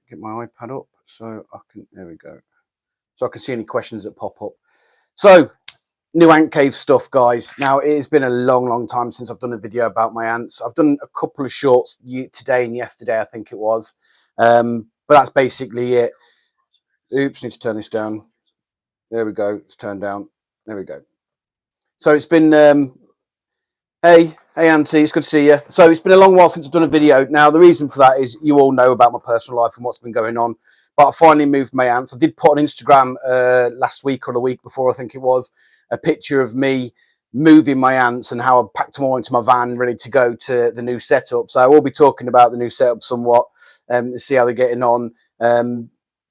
get my iPad up so I can, there we go. So I can see any questions that pop up. So, new ant cave stuff, guys. Now, it has been a long time since I've done a video about my ants. I've done a couple of shorts today and yesterday, I think it was. But that's basically it. Oops, need to turn this down. There we go. It's turned down. There we go. So it's been, hey Auntie, it's good to see you. So it's been a long while since I've done a video. Now, the reason for that is you all know about my personal life and what's been going on. But I finally moved my ants. I did put on Instagram last week or the week before, I think it was, a picture of me moving my ants and how I packed them all into my van ready to go to the new setup. So I will be talking about the new setup somewhat to see how they're getting on.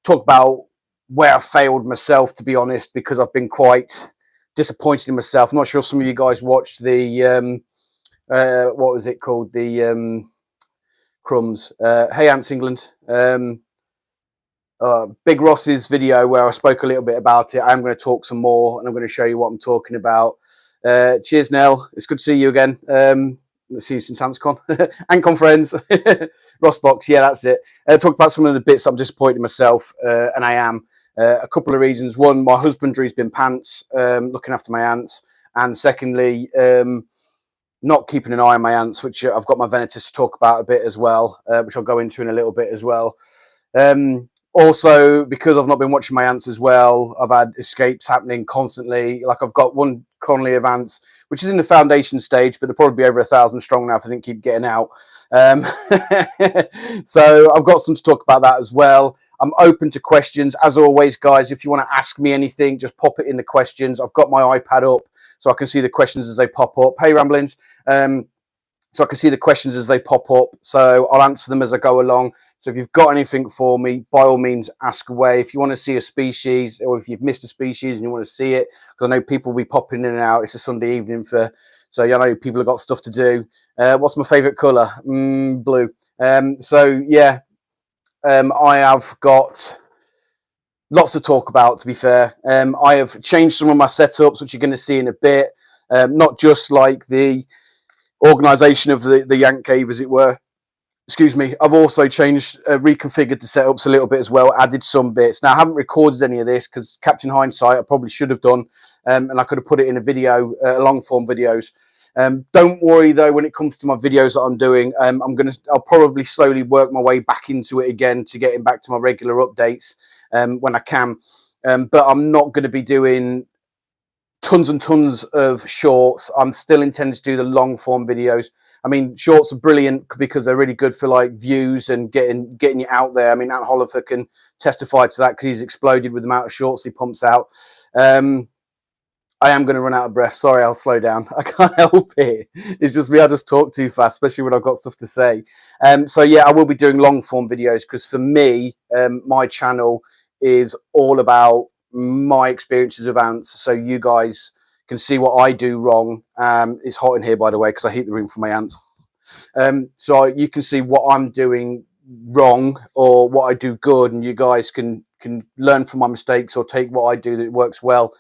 Talk about where I failed myself, to be honest, because I've been quite disappointed in myself. I'm not sure if some of you guys watched the what was it called, the crumbs, Hey Ants England, Big Ross's video where I spoke a little bit about it. I'm going to talk some more and I'm going to show you what I'm talking about. Cheers, Nell, it's good to see you again. Let's see you since AntsCon. AntCon friends. Rossbox, yeah, that's it. Talk about some of the bits I'm disappointed in myself, and I am. A couple of reasons. One, my husbandry's been pants, looking after my ants. And secondly, not keeping an eye on my ants, which I've got my Venetus to talk about a bit as well, which I'll go into in a little bit as well. Also, because I've not been watching my ants as well, I've had escapes happening constantly. Like I've got one colony of ants, which is in the foundation stage, but they'll probably be over 1,000 strong now if they didn't keep getting out. So I've got some to talk about that as well. I'm open to questions. As always, guys, if you want to ask me anything, just pop it in the questions. I've got my iPad up so I can see the questions as they pop up. Hey, Ramblings. So I can see the questions as they pop up. So I'll answer them as I go along. So if you've got anything for me, by all means, ask away. If you want to see a species or if you've missed a species and you want to see it, because I know people will be popping in and out. It's a Sunday evening so I know people have got stuff to do. What's my favourite colour? Blue. So yeah, I have got lots to talk about, to be fair. I have changed some of my setups, which you're going to see in a bit. Not just like the organisation of the Ant Cave, as it were. Excuse me. I've also changed, reconfigured the setups a little bit as well, added some bits. Now, I haven't recorded any of this because Captain Hindsight, I probably should have done, and I could have put it in a video, long form videos. Don't worry though, when it comes to my videos that I'm doing, I'll probably slowly work my way back into it again to getting back to my regular updates when I can. But I'm not going to be doing tons and tons of shorts. I'm still intending to do the long form videos. I mean, shorts are brilliant because they're really good for like views and getting you out there. I mean, Ant Hollifer can testify to that because he's exploded with the amount of shorts he pumps out. I am going to run out of breath. Sorry, I'll slow down. I can't help it. It's just me. I just talk too fast, especially when I've got stuff to say. So yeah, I will be doing long form videos because for me, my channel is all about my experiences of ants. So you guys can see what I do wrong. It's hot in here, by the way, because I heat the room for my ants. So you can see what I'm doing wrong or what I do good, and you guys can learn from my mistakes or take what I do that works well.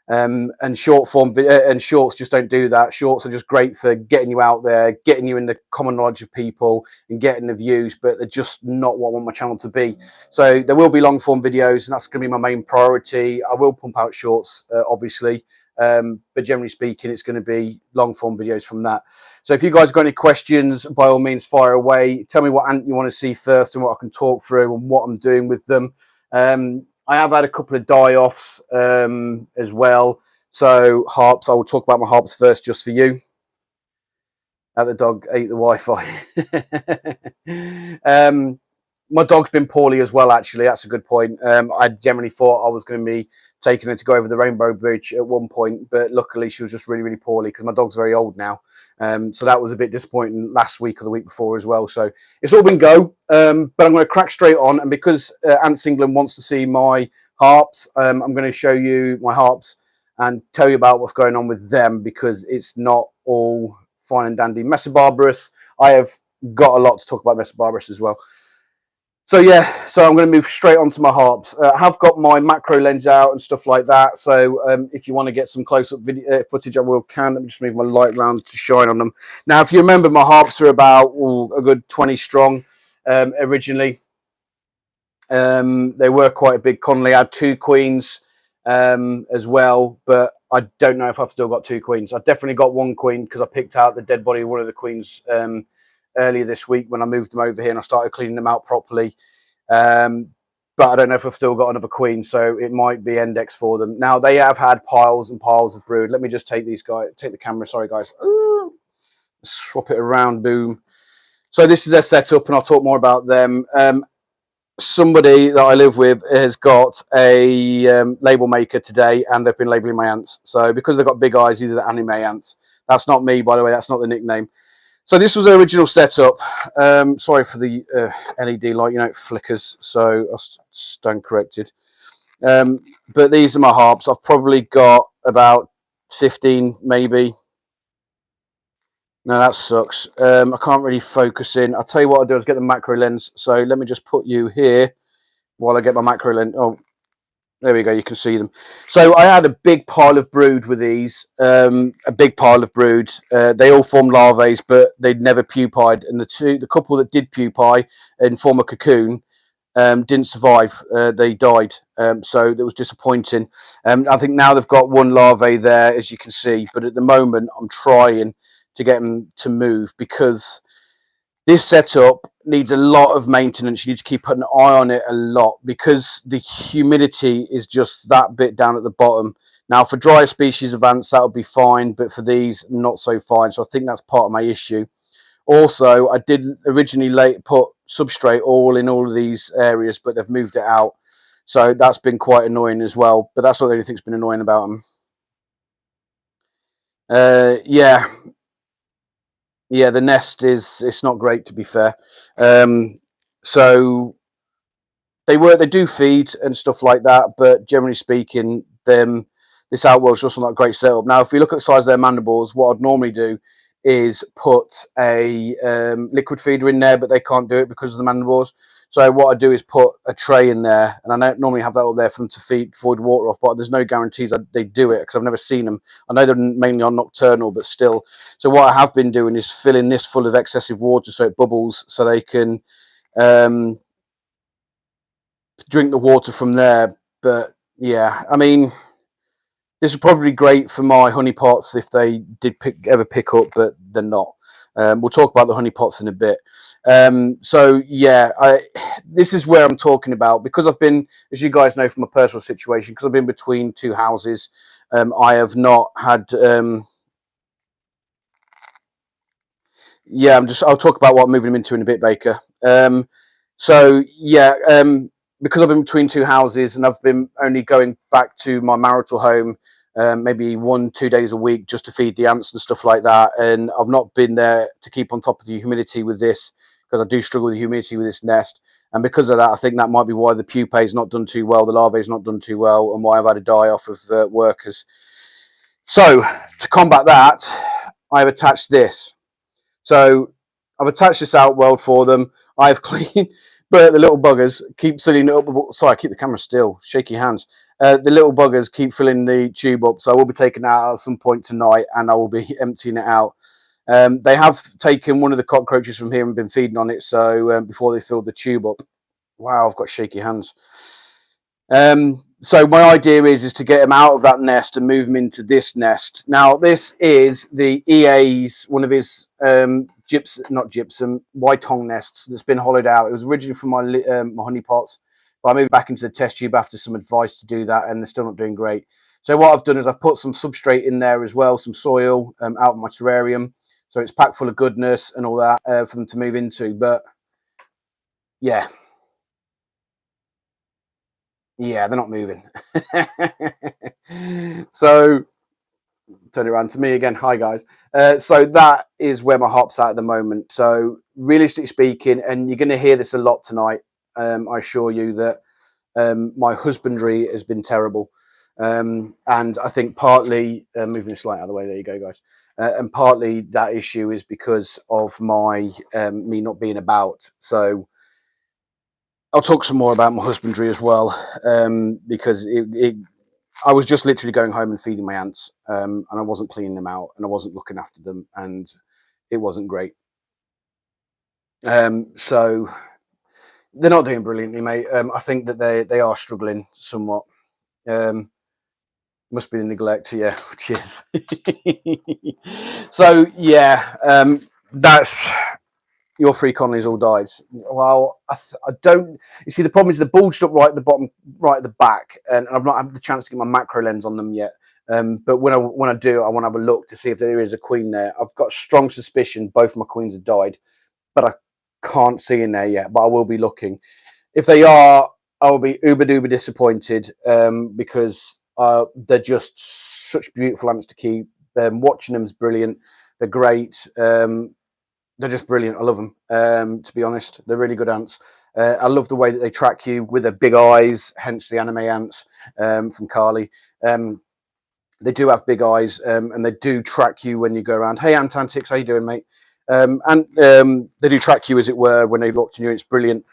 And short form and shorts just don't do that. Shorts are just great for getting you out there, getting you in the common knowledge of people and getting the views, but they're just not what I want my channel to be. So there will be long form videos and that's going to be my main priority. I will pump out shorts, obviously, but generally speaking, it's going to be long form videos from that. So if you guys got any questions, by all means, fire away. Tell me what ant you want to see first and what I can talk through and what I'm doing with them. I have had a couple of die-offs as well. So harps, I will talk about my harps first just for you. The dog ate the Wi-Fi. My dog's been poorly as well, actually. That's a good point. I generally thought I was going to be taking her to go over the Rainbow Bridge at one point, but luckily she was just really, really poorly because my dog's very old now. So that was a bit disappointing last week or the week before as well. So it's all been go, but I'm going to crack straight on. And because Ants England wants to see my harps, I'm going to show you my harps and tell you about what's going on with them because it's not all fine and dandy. Mesobarbarus, I have got a lot to talk about Mesobarbarus as well. So yeah, so I'm going to move straight onto my harps. I have got my macro lens out and stuff like that. So if you want to get some close-up video footage, I will can. Let me just move my light around to shine on them. Now, if you remember, my harps are about a good 20 strong originally. They were quite a big colony. I had 2 queens as well, but I don't know if I've still got 2 queens. I've definitely got 1 queen because I picked out the dead body of one of the queens earlier this week when I moved them over here and I started cleaning them out properly. But I don't know if I've still got another queen, so it might be index for them. Now, they have had piles and piles of brood. Let me just take these guys, take the camera, sorry guys. Ooh, swap it around, boom. So this is their setup, and I'll talk more about them. Somebody that I live with has got a label maker today, and they've been labeling my ants. So because they've got big eyes, these are the anime ants. That's not me, by the way. That's not the nickname. So this was the original setup. Sorry for the LED light, you know, it flickers, so I'll stand corrected. But these are my harps. I've probably got about 15, maybe. No, that sucks. I can't really focus in. I'll tell you what I'll do is get the macro lens. So let me just put you here while I get my macro lens. Oh, there we go. You can see them. So I had a big pile of brood with these, a big pile of brood. They all formed larvae, but they'd never pupaed. And the couple that did pupæ and form a cocoon didn't survive. They died. So it was disappointing. I think now they've got 1 larvae there, as you can see. But at the moment, I'm trying to get them to move because this setup needs a lot of maintenance. You need to keep an eye on it a lot because the humidity is just that bit down at the bottom. Now, for drier species of ants, that would be fine, but for these, not so fine. So I think that's part of my issue. Also, I did originally put substrate all in all of these areas, but they've moved it out. So that's been quite annoying as well. But that's not the only thing that's been annoying about them. Yeah, the nest it's not great, to be fair. So they do feed and stuff like that, but generally speaking, this outworld's just not a great setup. Now, if we look at the size of their mandibles, what I'd normally do is put a liquid feeder in there, but they can't do it because of the mandibles. So what I do is put a tray in there, and I don't normally have that up there for them to feed void water off, but there's no guarantees that they do it because I've never seen them. I know they're mainly on nocturnal, but still. So what I have been doing is filling this full of excessive water so it bubbles, so they can drink the water from there. But yeah, I mean, this is probably great for my honey pots if they did ever pick up, but they're not. We'll talk about the honey pots in a bit. So yeah, this is where I'm talking about because I've been, as you guys know from a personal situation, because I've been between 2 houses. I have not had. Yeah, I'll talk about what I'm moving them into in a bit, Baker. So yeah, because I've been between 2 houses and I've been only going back to my marital home maybe 1-2 days a week just to feed the ants and stuff like that, and I've not been there to keep on top of the humidity with this because I do struggle with the humidity with this nest, and because of that I think that might be why the pupae is not done too well, the larvae is not done too well, and why I've had a die off of workers. So to combat that, I've attached this. So I've attached this outworld for them. I've cleaned, but the little buggers keep filling it up. Sorry, I keep the camera still. Shaky hands. The little buggers keep filling the tube up. So I will be taking that out at some point tonight, and I will be emptying it out. They have taken one of the cockroaches from here and been feeding on it. So before they filled the tube up. Wow, I've got shaky hands. So my idea is to get him out of that nest and move him into this nest. Now, this is the EA's, one of his white tongue nests that's been hollowed out. It was originally from my honey pots, but I moved back into the test tube after some advice to do that, and they're still not doing great. So what I've done is I've put some substrate in there as well, some soil out of my terrarium. So it's packed full of goodness and all that for them to move into. But yeah. Yeah, they're not moving. So turn it around to me again. Hi guys. So that is where my hop's at the moment. So realistically speaking, and you're going to hear this a lot tonight, I assure you that my husbandry has been terrible. And I think partly moving this light out of the way. There you go, guys. And partly that issue is because of my me not being about. So I'll talk some more about my husbandry as well, because I was just literally going home and feeding my ants, and I wasn't cleaning them out, and I wasn't looking after them, and it wasn't great. So They're not doing brilliantly, mate. I think that they are struggling somewhat. Must be the neglect, yeah. Cheers. So yeah, that's your three Conleys all died. Well, I don't. You see, the problem is they're bulged up right at the bottom, right at the back, and I've not had the chance to get my macro lens on them yet. But when I do, I want to have a look to see if there is a queen there. I've got strong suspicion both my queens have died, but I can't see in there yet. But I will be looking. If they are, I will be uber duper disappointed because they're just such beautiful ants to keep. Watching them is brilliant. They're great. They're just brilliant. I love them. To be honest, they're really good ants. I love the way that they track you with their big eyes, hence the anime ants from Carly. They do have big eyes, and they do track you when you go around. Hey, Antantics, how you doing, mate? And they do track you, as it were, when they look to you. It's brilliant.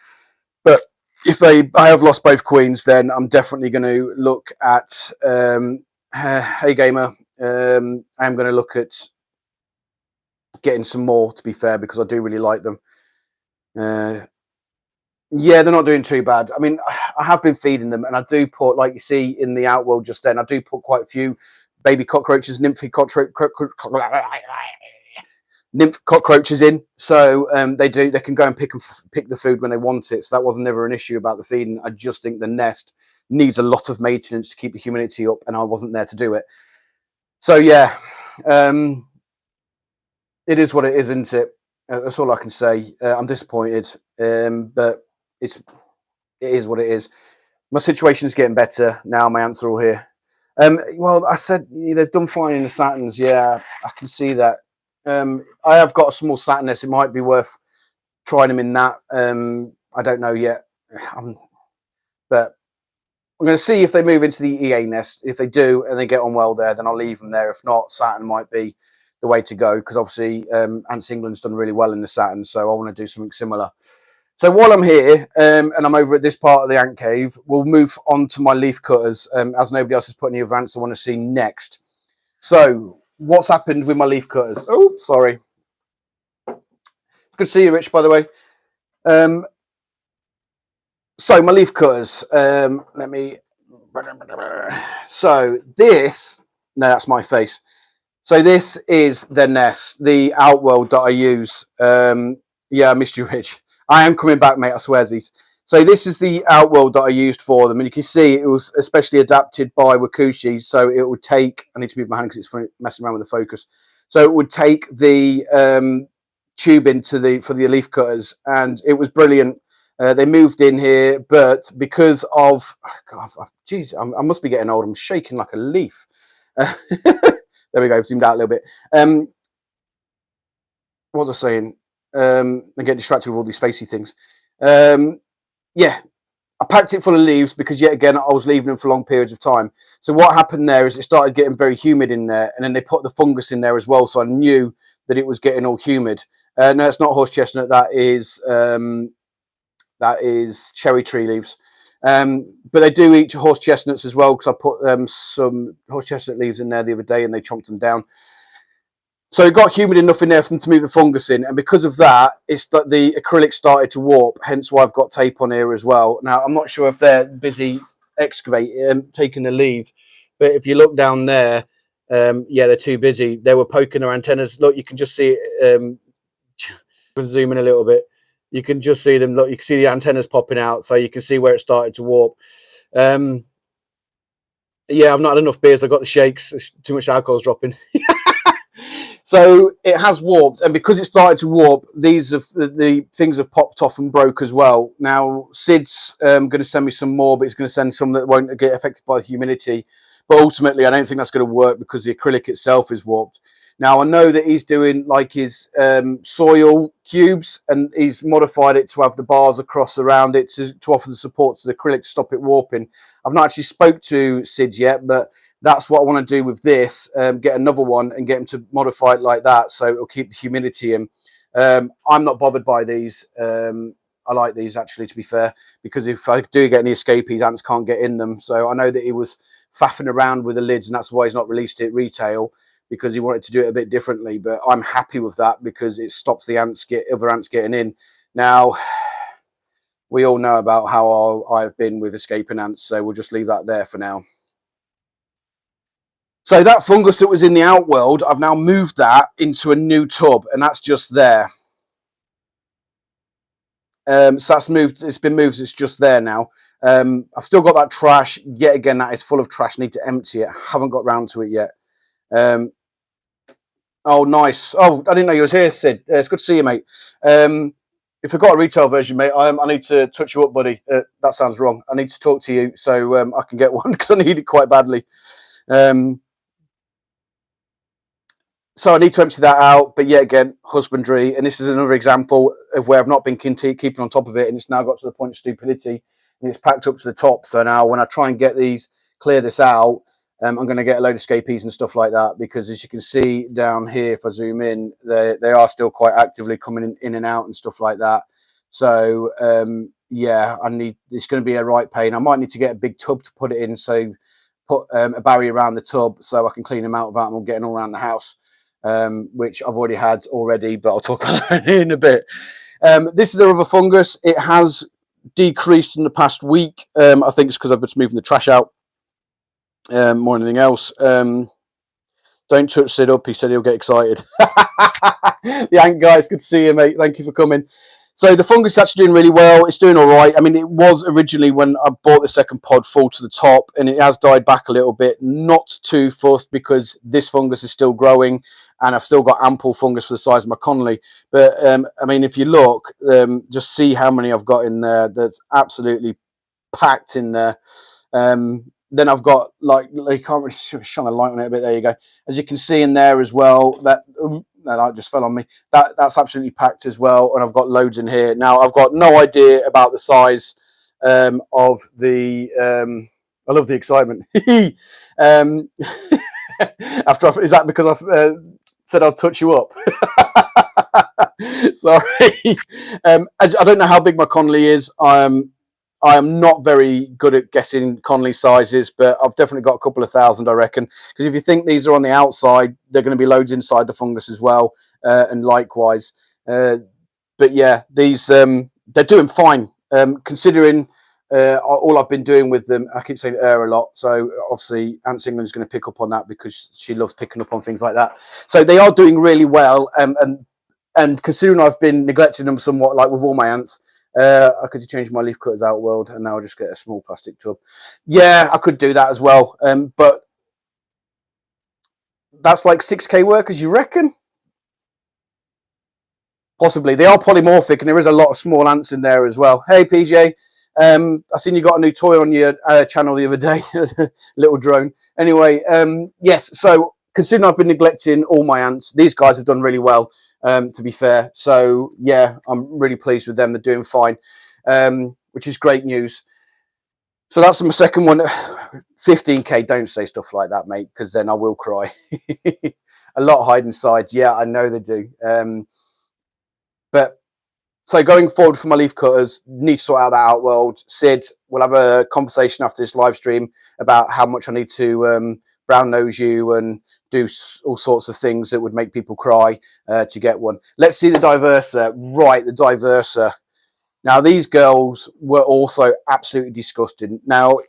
But if I have lost both queens, then I'm definitely going to look at Hey Gamer. I'm going to look at getting some more, to be fair, because I do really like them. Yeah, they're not doing too bad. I mean, I have been feeding them, and I do put, like you see in the outworld just then, I do put quite a few baby cockroaches, nymph cockroaches in, so they can go and pick the food when they want it. So that wasn't never an issue about the feeding. I just think the nest needs a lot of maintenance to keep the humidity up, and I wasn't there to do it. So yeah, it is what it is, isn't it? That's all I can say. I'm disappointed, but it is what it is. My situation is getting better now. My ants are all here. Well, I said they've done fine in the Saturns. Yeah, I can see that. I have got a small Saturn nest. It might be worth trying them in that. I don't know yet, but I'm going to see if they move into the EA nest. If they do and they get on well there, then I'll leave them there. If not, Saturn might be the way to go because obviously Ants England's done really well in the Saturn, so I want to do something similar. So while I'm here and I'm over at this part of the ant cave, we'll move on to my leaf cutters as nobody else has put any ants I want to see next. So what's happened with my leaf cutters? Oh, sorry. Good to see you, Rich, by the way. So my leaf cutters, let me, so this, no, that's my face. So this is the nest, the outworld that I use. Yeah, I missed you, Rich. I am coming back, mate, I swear. So this is the outworld that I used for them. And you can see it was especially adapted by Wakushi. So it would take, I need to move my hand because it's messing around with the focus. So it would take the tube into for the leaf cutters. And it was brilliant. They moved in here, but because of, geez, I must be getting old. I'm shaking like a leaf. There we go, zoomed out a little bit. What was I saying? I get distracted with all these facey things. Yeah, I packed it full of leaves because yet again, I was leaving them for long periods of time. So what happened there is it started getting very humid in there, and then they put the fungus in there as well. So I knew that it was getting all humid. No, it's not horse chestnut. That is cherry tree leaves. But they do eat horse chestnuts as well because I put some horse chestnut leaves in there the other day and they chomped them down. So it got humid enough in there for them to move the fungus in, and because of that, it's that the acrylic started to warp. Hence why I've got tape on here as well. Now I'm not sure if they're busy excavating, taking the leave, but if you look down there, yeah, they're too busy. They were poking their antennas. Look, you can just see it. Zoom in a little bit. You can just see them. Look, you can see the antennas popping out, so you can see where it started to warp. Yeah, I've not had enough beers. I've got the shakes. It's too much alcohol's dropping. So it has warped, and because it started to warp, these have the things have popped off and broke as well. Now Sid's going to send me some more, but he's going to send some that won't get affected by the humidity. But ultimately, I don't think that's going to work because the acrylic itself is warped. Now I know that he's doing like his soil cubes, and he's modified it to have the bars across around it to offer the support to the acrylic to stop it warping. I've not actually spoke to Sid yet, but that's what I want to do with this, get another one and get him to modify it like that so it'll keep the humidity in. I'm not bothered by these. I like these actually, to be fair, because if I do get any escapees, ants can't get in them. So I know that he was faffing around with the lids and that's why he's not released it retail, because he wanted to do it a bit differently. But I'm happy with that because it stops the other ants getting in. Now, we all know about how I've been with escaping ants, so we'll just leave that there for now. So that fungus that was in the outworld, I've now moved that into a new tub, and that's just there. So that's moved. It's been moved. It's just there now. I've still got that trash. Yet again, that is full of trash. I need to empty it. I haven't got round to it yet. Oh, nice. Oh, I didn't know you was here, Sid. It's good to see you, mate. If I've got a retail version, mate, I need to touch you up, buddy. That sounds wrong. I need to talk to you so I can get one because I need it quite badly. So I need to empty that out, but yet again, husbandry. And this is another example of where I've not been keeping on top of it, and it's now got to the point of stupidity, and it's packed up to the top. So now when I try and clear this out, I'm going to get a load of escapees and stuff like that, because as you can see down here, if I zoom in, they are still quite actively coming in and out and stuff like that. So yeah, it's going to be a right pain. I might need to get a big tub to put it in, so put a barrier around the tub so I can clean them out without them getting all around the house. Which I've already had already, but I'll talk about that in a bit. This is the other fungus. It has decreased in the past week. I think it's because I've been moving the trash out more than anything else. Don't touch Sid up. He said he'll get excited. The ant guy, it's good to see you, mate. Thank you for coming. So the fungus is actually doing really well. It's doing all right. I mean, it was originally, when I bought the second pod, full to the top, and it has died back a little bit. Not too fussed, because this fungus is still growing, and I've still got ample fungus for the size of my Connolly. But I mean, if you look, just see how many I've got in there. That's absolutely packed in there. Then I've got, like, you can't really shine a light on it a bit. There you go. As you can see in there as well, that light just fell on me. That's absolutely packed as well, and I've got loads in here. Now I've got no idea about the size of the. I love the excitement. After is that because I've said I'll touch you up? Sorry. I don't know how big my Connolly is. I am not very good at guessing Connolly sizes, but I've definitely got a couple of thousand, I reckon. Because if you think these are on the outside, they're going to be loads inside the fungus as well, and likewise. But yeah, these they're doing fine, considering all I've been doing with them. I keep saying a lot, so obviously Ants England is going to pick up on that, because she loves picking up on things like that. So they are doing really well, and considering I've been neglecting them somewhat, like with all my ants. I could change my leaf cutters out world, and now I'll just get a small plastic tub. Yeah, I could do that as well. But that's like 6K workers, you reckon? Possibly. They are polymorphic, and there is a lot of small ants in there as well. Hey, PJ. I seen you got a new toy on your channel the other day. Little drone. Anyway, yes, so considering I've been neglecting all my ants, these guys have done really well. To be fair, so yeah, I'm really pleased with them. They're doing fine, which is great news. So that's my second one. 15K. Don't say stuff like that, mate, because then I will cry. A lot hide inside. Yeah, I know they do. But so going forward for my leaf cutters, need to sort out that outworld. Sid, we'll have a conversation after this live stream about how much I need to brown nose you and do all sorts of things that would make people cry to get one. Let's see the Diversa. Right, the Diversa. Now, these girls were also absolutely disgusting. Now,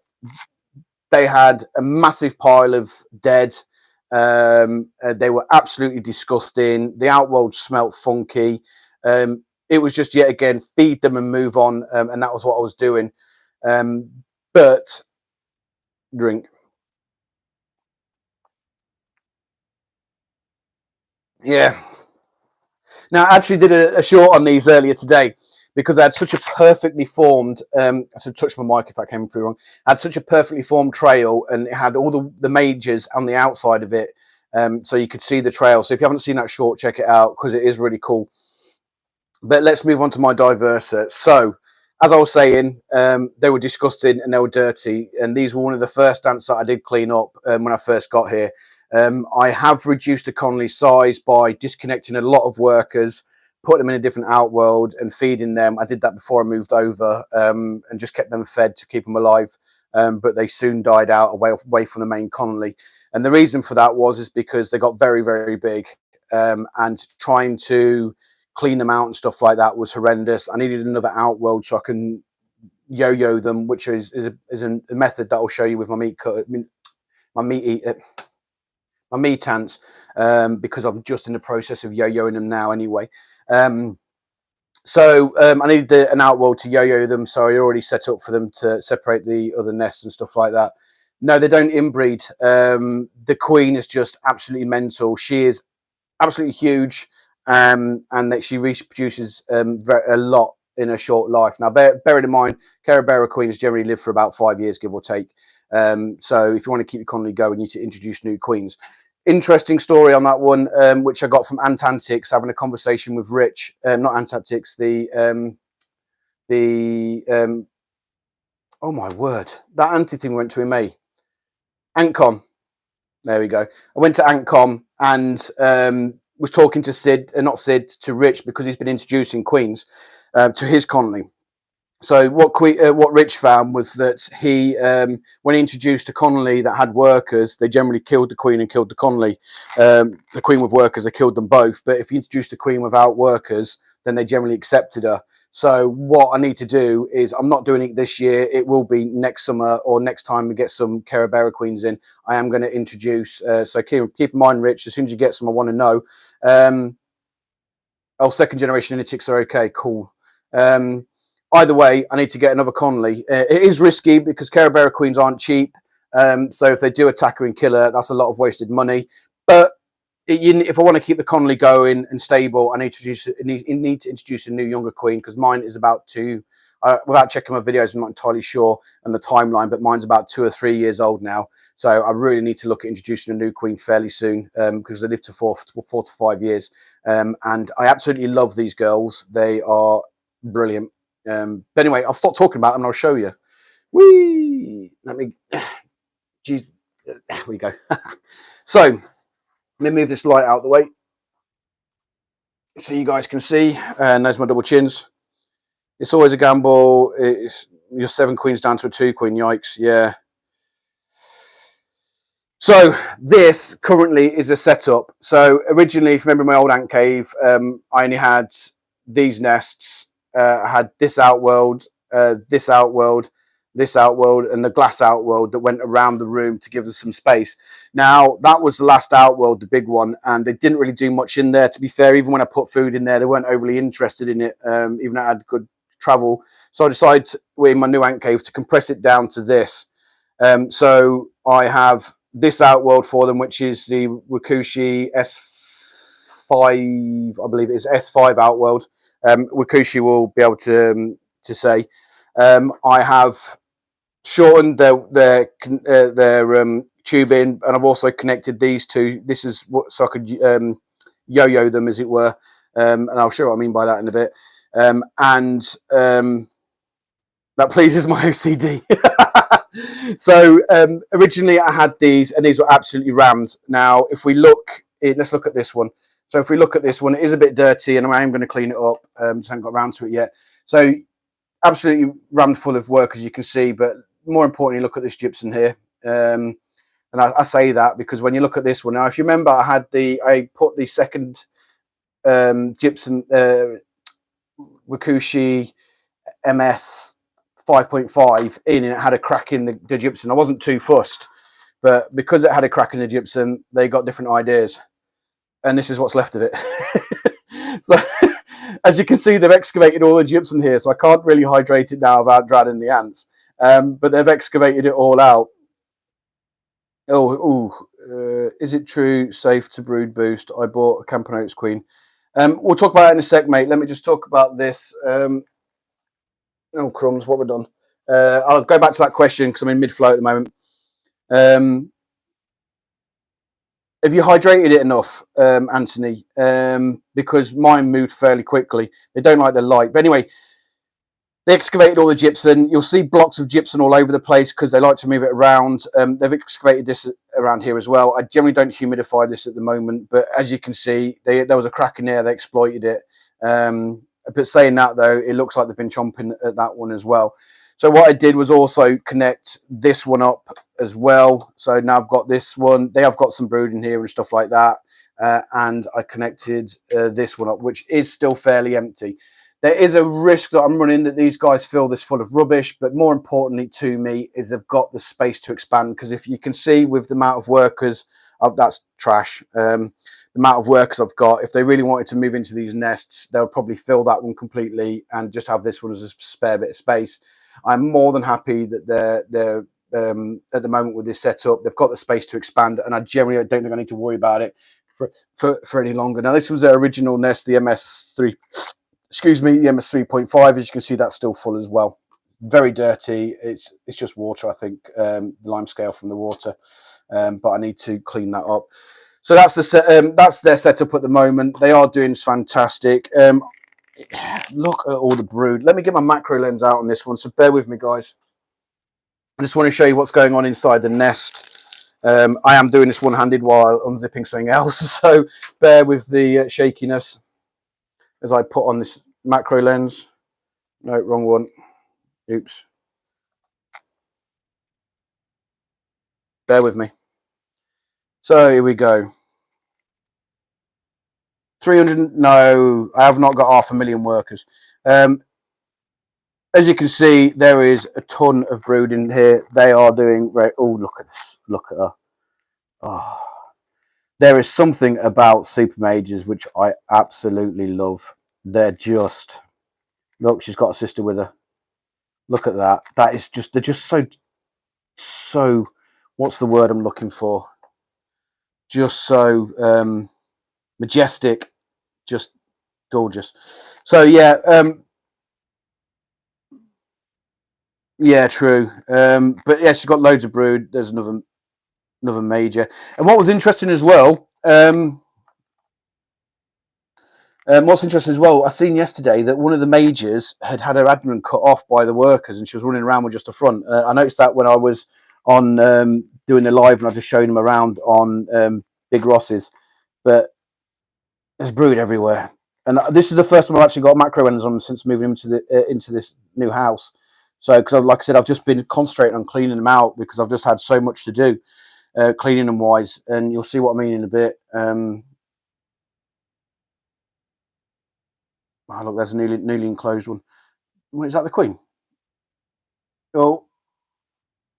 they had a massive pile of dead. They were absolutely disgusting. The outworld smelt funky. It was just, yet again, feed them and move on. And that was what I was doing. But drink. Yeah. Now, I actually did a short on these earlier today, because I had such a perfectly formed, I should touch my mic if that came through wrong. I had such a perfectly formed trail, and it had all the majors on the outside of it. So you could see the trail. So if you haven't seen that short, check it out, because it is really cool. But let's move on to my Diversa. So, as I was saying, they were disgusting and they were dirty. And these were one of the first ants that I did clean up when I first got here. I have reduced the Connolly size by disconnecting a lot of workers, put them in a different outworld and feeding them. I did that before I moved over, and just kept them fed to keep them alive. But they soon died out away from the main Connolly. And the reason for that is because they got very, very big, and trying to clean them out and stuff like that was horrendous. I needed another outworld so I can yo-yo them, which is a method that I'll show you with my meat cut, my meat ants, because I'm just in the process of yo-yoing them now anyway. So I needed an outworld to yo-yo them, so I already set up for them to separate the other nests and stuff like that. No, they don't inbreed. The queen is just absolutely mental. She is absolutely huge, and that she reproduces a lot in a short life. Now, bearing in mind, Carabera queens generally live for about 5 years, give or take. So if you want to keep your colony going, you need to introduce new queens. Interesting story on that one, which I got from Antantics, having a conversation with Rich. Not Antantics, oh my word, that anti thing we went to in May. Antcom. There we go. I went to Antcom and was talking to Sid, not Sid, to Rich, because he's been introducing queens to his colony. So what Rich found was that he, when he introduced a colony that had workers, they generally killed the queen and killed the colony. The queen with workers, they killed them both. But if you introduced a queen without workers, then they generally accepted her. So what I need to do is, I'm not doing it this year. It will be next summer or next time we get some Carabera queens in. I am going to introduce. So keep in mind, Rich, as soon as you get some, I want to know. Oh, second generation Initics are okay. Cool. Either way, I need to get another colony. It is risky because Carabera queens aren't cheap. So if they do attack her and kill her, that's a lot of wasted money. But if I want to keep the colony going and stable, I need to introduce a new younger queen, because mine is about to, without checking my videos, I'm not entirely sure on the timeline, but mine's about 2 or 3 years old now. So I really need to look at introducing a new queen fairly soon, because they live to 4 to 5 years. And I absolutely love these girls. They are brilliant. But anyway, I'll stop talking about them and I'll show you. Whee! Let me, geez, there we go. So let me move this light out of the way so you guys can see. And there's my double chins. It's always a gamble. You're 7 queens down to a 2 queen. Yikes! Yeah. So this currently is a setup. So originally, if you remember my old ant cave, I only had these nests. I had this outworld, this outworld, this outworld, and the glass outworld that went around the room to give us some space. Now, that was the last outworld, the big one, and they didn't really do much in there. To be fair, even when I put food in there, they weren't overly interested in it, even though I had good travel. So I decided in my new ant cave to compress it down to this. So I have this outworld for them, which is the Wakushi S5, I believe it is S5 outworld. Wakushi will be able to say. I have shortened their tubing, and I've also connected these two. This is what, so I could yo-yo them, as it were, and I'll show what I mean by that in a bit. That pleases my OCD. So originally I had these, and these were absolutely rammed. Now, if we look, let's look at this one. So if we look at this one, it is a bit dirty, and I am going to clean it up. Just haven't got around to it yet. So absolutely rammed full of work, as you can see. But more importantly, look at this gypsum here. And I say that because when you look at this one now, if you remember, I put the second gypsum Wakushi MS 5.5 in, and it had a crack in the gypsum. I wasn't too fussed, but because it had a crack in the gypsum, they got different ideas. And this is what's left of it. So as you can see, they've excavated all the gypsum here, so I can't really hydrate it now without drowning the ants. But they've excavated it all out. Is it true, safe to brood boost? I bought a Campanotes queen. We'll talk about it in a sec, mate. Let me just talk about this. Oh, crumbs, what we've done. I'll go back to that question because I'm in mid-flow at the moment. Have you hydrated it enough, Anthony? Because mine moved fairly quickly. They don't like the light. But anyway, they excavated all the gypsum. You'll see blocks of gypsum all over the place because they like to move it around. They've excavated this around here as well. I generally don't humidify this at the moment, but as you can see, there was a crack in there. They exploited it. But saying that, though, it looks like they've been chomping at that one as well. So what I did was also connect this one up as well. So now I've got this one. They have got some brood in here and stuff like that. And I connected this one up, which is still fairly empty. There is a risk that I'm running that these guys fill this full of rubbish, but more importantly to me is they've got the space to expand, because if you can see with the amount of workers, that's trash, the amount of workers I've got, if they really wanted to move into these nests, they'll probably fill that one completely and just have this one as a spare bit of space. I'm more than happy that they're at the moment with this setup, they've got the space to expand, and I generally don't think I need to worry about it for any longer. Now, this was their original nest, the MS3. Excuse me, the MS 3.5. As you can see, that's still full as well. Very dirty. It's just water, I think, the lime scale from the water. But I need to clean that up. So that's that's their setup at the moment. They are doing fantastic. Look at all the brood. Let me get my macro lens out on this one. So bear with me, guys. I just want to show you what's going on inside the nest. I am doing this one-handed while unzipping something else. So bear with the shakiness as I put on this macro lens. No, wrong one. Oops. Bear with me. So here we go. 300. No, I have not got 500,000 workers. As you can see, there is a ton of brood in here. They are doing very. Oh, look at this. Look at her. Oh, there is something about super majors which I absolutely love. They're just. Look, she's got a sister with her. Look at that. That is just. They're just so. What's the word I'm looking for? Just so majestic, just gorgeous. So yeah, yeah, true. But yeah, she's got loads of brood. There's another major. And what was interesting as well, what's interesting as well, I seen yesterday that one of the majors had her admin cut off by the workers, and she was running around with just a front. I noticed that when I was on doing the live, and I just showed them around on Big Ross's. But there's brood everywhere, and this is the first time I've actually got macro lens on since moving into this new house. So, because like I said, I've just been concentrating on cleaning them out because I've just had so much to do, cleaning them wise, and you'll see what I mean in a bit. Oh, look, there's a newly enclosed one. Is that the queen? Oh,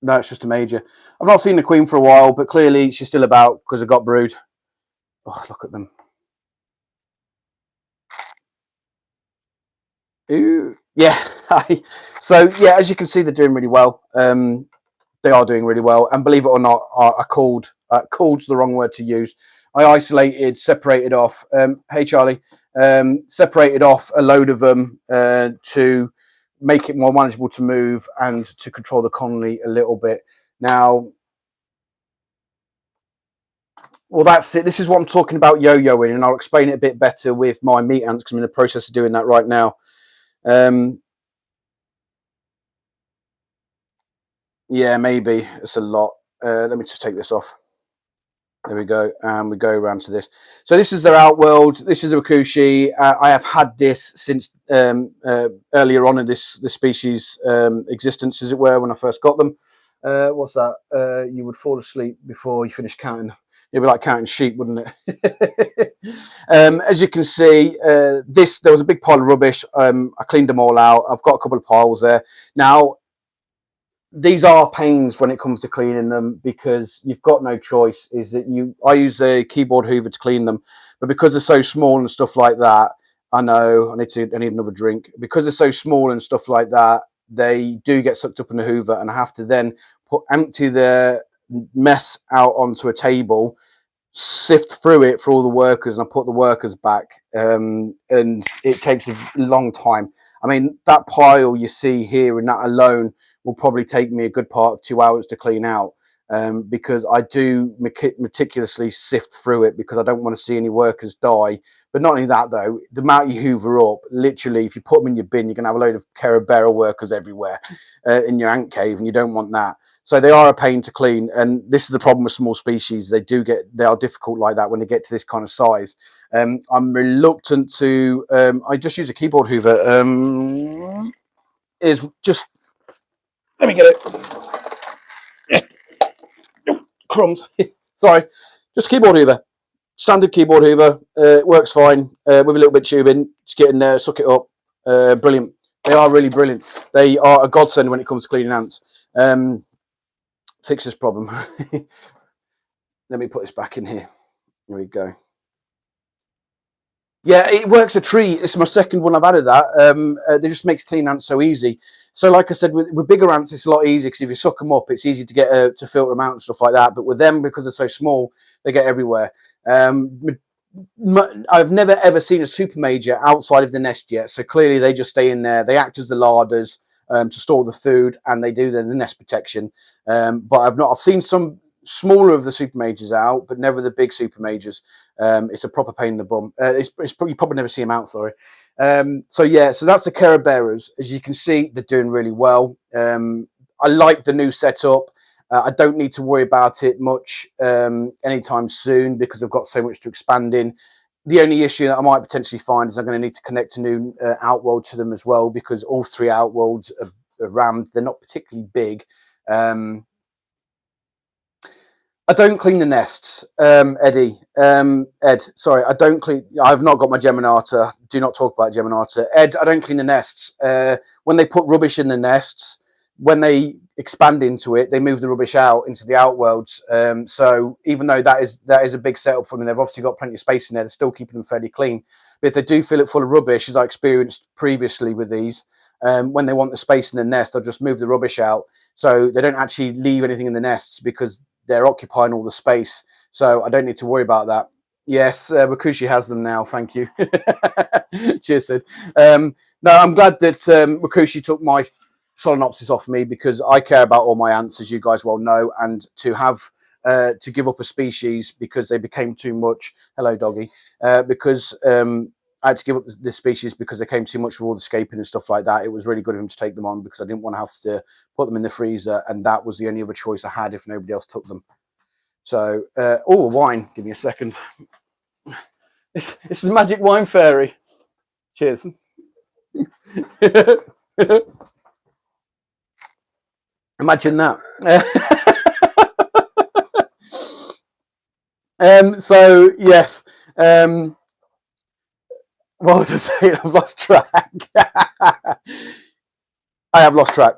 no, it's just a major. I've not seen the queen for a while, but clearly she's still about because I've got brood. Oh, look at them. Ooh, yeah. So yeah, as you can see, they're doing really well. They are doing really well, and believe it or not, I called the wrong word to use. I isolated, separated off. Hey Charlie, separated off a load of them to make it more manageable to move and to control the colony a little bit. Now, well, that's it. This is what I'm talking about yo-yoing, and I'll explain it a bit better with my meat ants because I'm in the process of doing that right now. Yeah, maybe it's a lot. Let me just take this off. There we go, and we go around to this. So this is their outworld. This is a Rakushi. I have had this since earlier on in this species existence, as it were, when I first got them. What's that? You would fall asleep before you finish counting. It'd be like counting sheep, wouldn't it? As you can see, there was a big pile of rubbish. I cleaned them all out. I've got a couple of piles there now. These are pains when it comes to cleaning them because you've got no choice. I use a keyboard hoover to clean them, but because they're so small and stuff like that, I know I need another drink. Because they're so small and stuff like that, they do get sucked up in the hoover, and I have to then empty the mess out onto a table, sift through it for all the workers, and I put the workers back, and it takes a long time. I mean, that pile you see here and that alone will probably take me a good part of 2 hours to clean out, because I do meticulously sift through it because I don't want to see any workers die. But not only that, though, the amount you hoover up, literally, if you put them in your bin, you're going to have a load of Carabera workers everywhere in your ant cave, and you don't want that. So they are a pain to clean, and this is the problem with small species. They are difficult like that when they get to this kind of size. I'm reluctant to. I just use a keyboard hoover. Is just. Let me get it. Crumbs. Sorry. Just a keyboard hoover. Standard keyboard hoover. It works fine with a little bit of tubing. Just get in there, suck it up, Brilliant. They are really brilliant. They are a godsend when it comes to cleaning ants. Fix this problem. Let me put this back in here. There we go. Yeah, it works a treat. It's my second one I've added that. It just makes clean ants so easy. So, like I said, with bigger ants, it's a lot easier because if you suck them up, it's easy to get to filter them out and stuff like that. But with them, because they're so small, they get everywhere. I've never ever seen a super major outside of the nest yet. So clearly, they just stay in there. They act as the larders to store the food, and they do the nest protection. But I've seen some smaller of the super majors out, but never the big super majors. It's a proper pain in the bum. You probably never see them out. Sorry. So yeah, so that's the Caraberas. As you can see, they're doing really well. I like the new setup. I don't need to worry about it much anytime soon because I've got so much to expand in. The only issue that I might potentially find is I'm going to need to connect a new outworld to them as well because all three outworlds are rammed. They're not particularly big. I don't clean the nests, Eddie. Ed, sorry, I don't clean. I've not got my Geminata. Do not talk about Geminata. Ed, I don't clean the nests. When they put rubbish in the nests, when they expand into it, they move the rubbish out into the outworlds. So even though that is a big setup for them, they've obviously got plenty of space in there. They're still keeping them fairly clean. But if they do fill it full of rubbish, as I experienced previously with these, when they want the space in the nest, they'll just move the rubbish out. So they don't actually leave anything in the nests because they're occupying all the space. So I don't need to worry about that. Yes, Wakushi has them now. Thank you. Cheers, Sid. No, I'm glad that Wakushi took my Solenopsis off me because I care about all my ants, as you guys well know, and to have to give up a species because they became too much. Hello, doggy. Because I had to give up this species because they came too much with all the escaping and stuff like that. It was really good of him to take them on because I didn't want to have to put them in the freezer, and that was the only other choice I had if nobody else took them. So, oh, wine. Give me a second. It's the magic wine fairy. Cheers. Imagine that. So yes. What was I saying? I've lost track. I have lost track.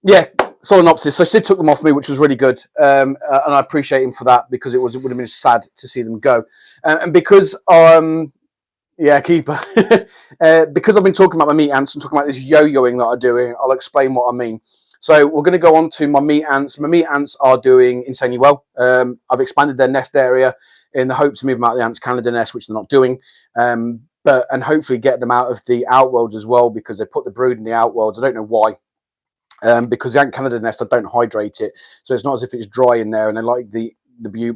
Yeah, Solenopsis. So Sid took them off me, which was really good, and I appreciate him for that because it would have been sad to see them go, and because yeah, keeper. Because I've been talking about my meat ants and talking about this yo-yoing that I'm doing, I'll explain what I mean. So we're going to go on to my meat ants. My meat ants are doing insanely well. I've expanded their nest area in the hope to move them out of the Ants Canada nest, which they're not doing. And hopefully get them out of the outworlds as well because they put the brood in the outworlds. I don't know why. Because the Ant Canada nest, I don't hydrate it. So it's not as if it's dry in there and I like the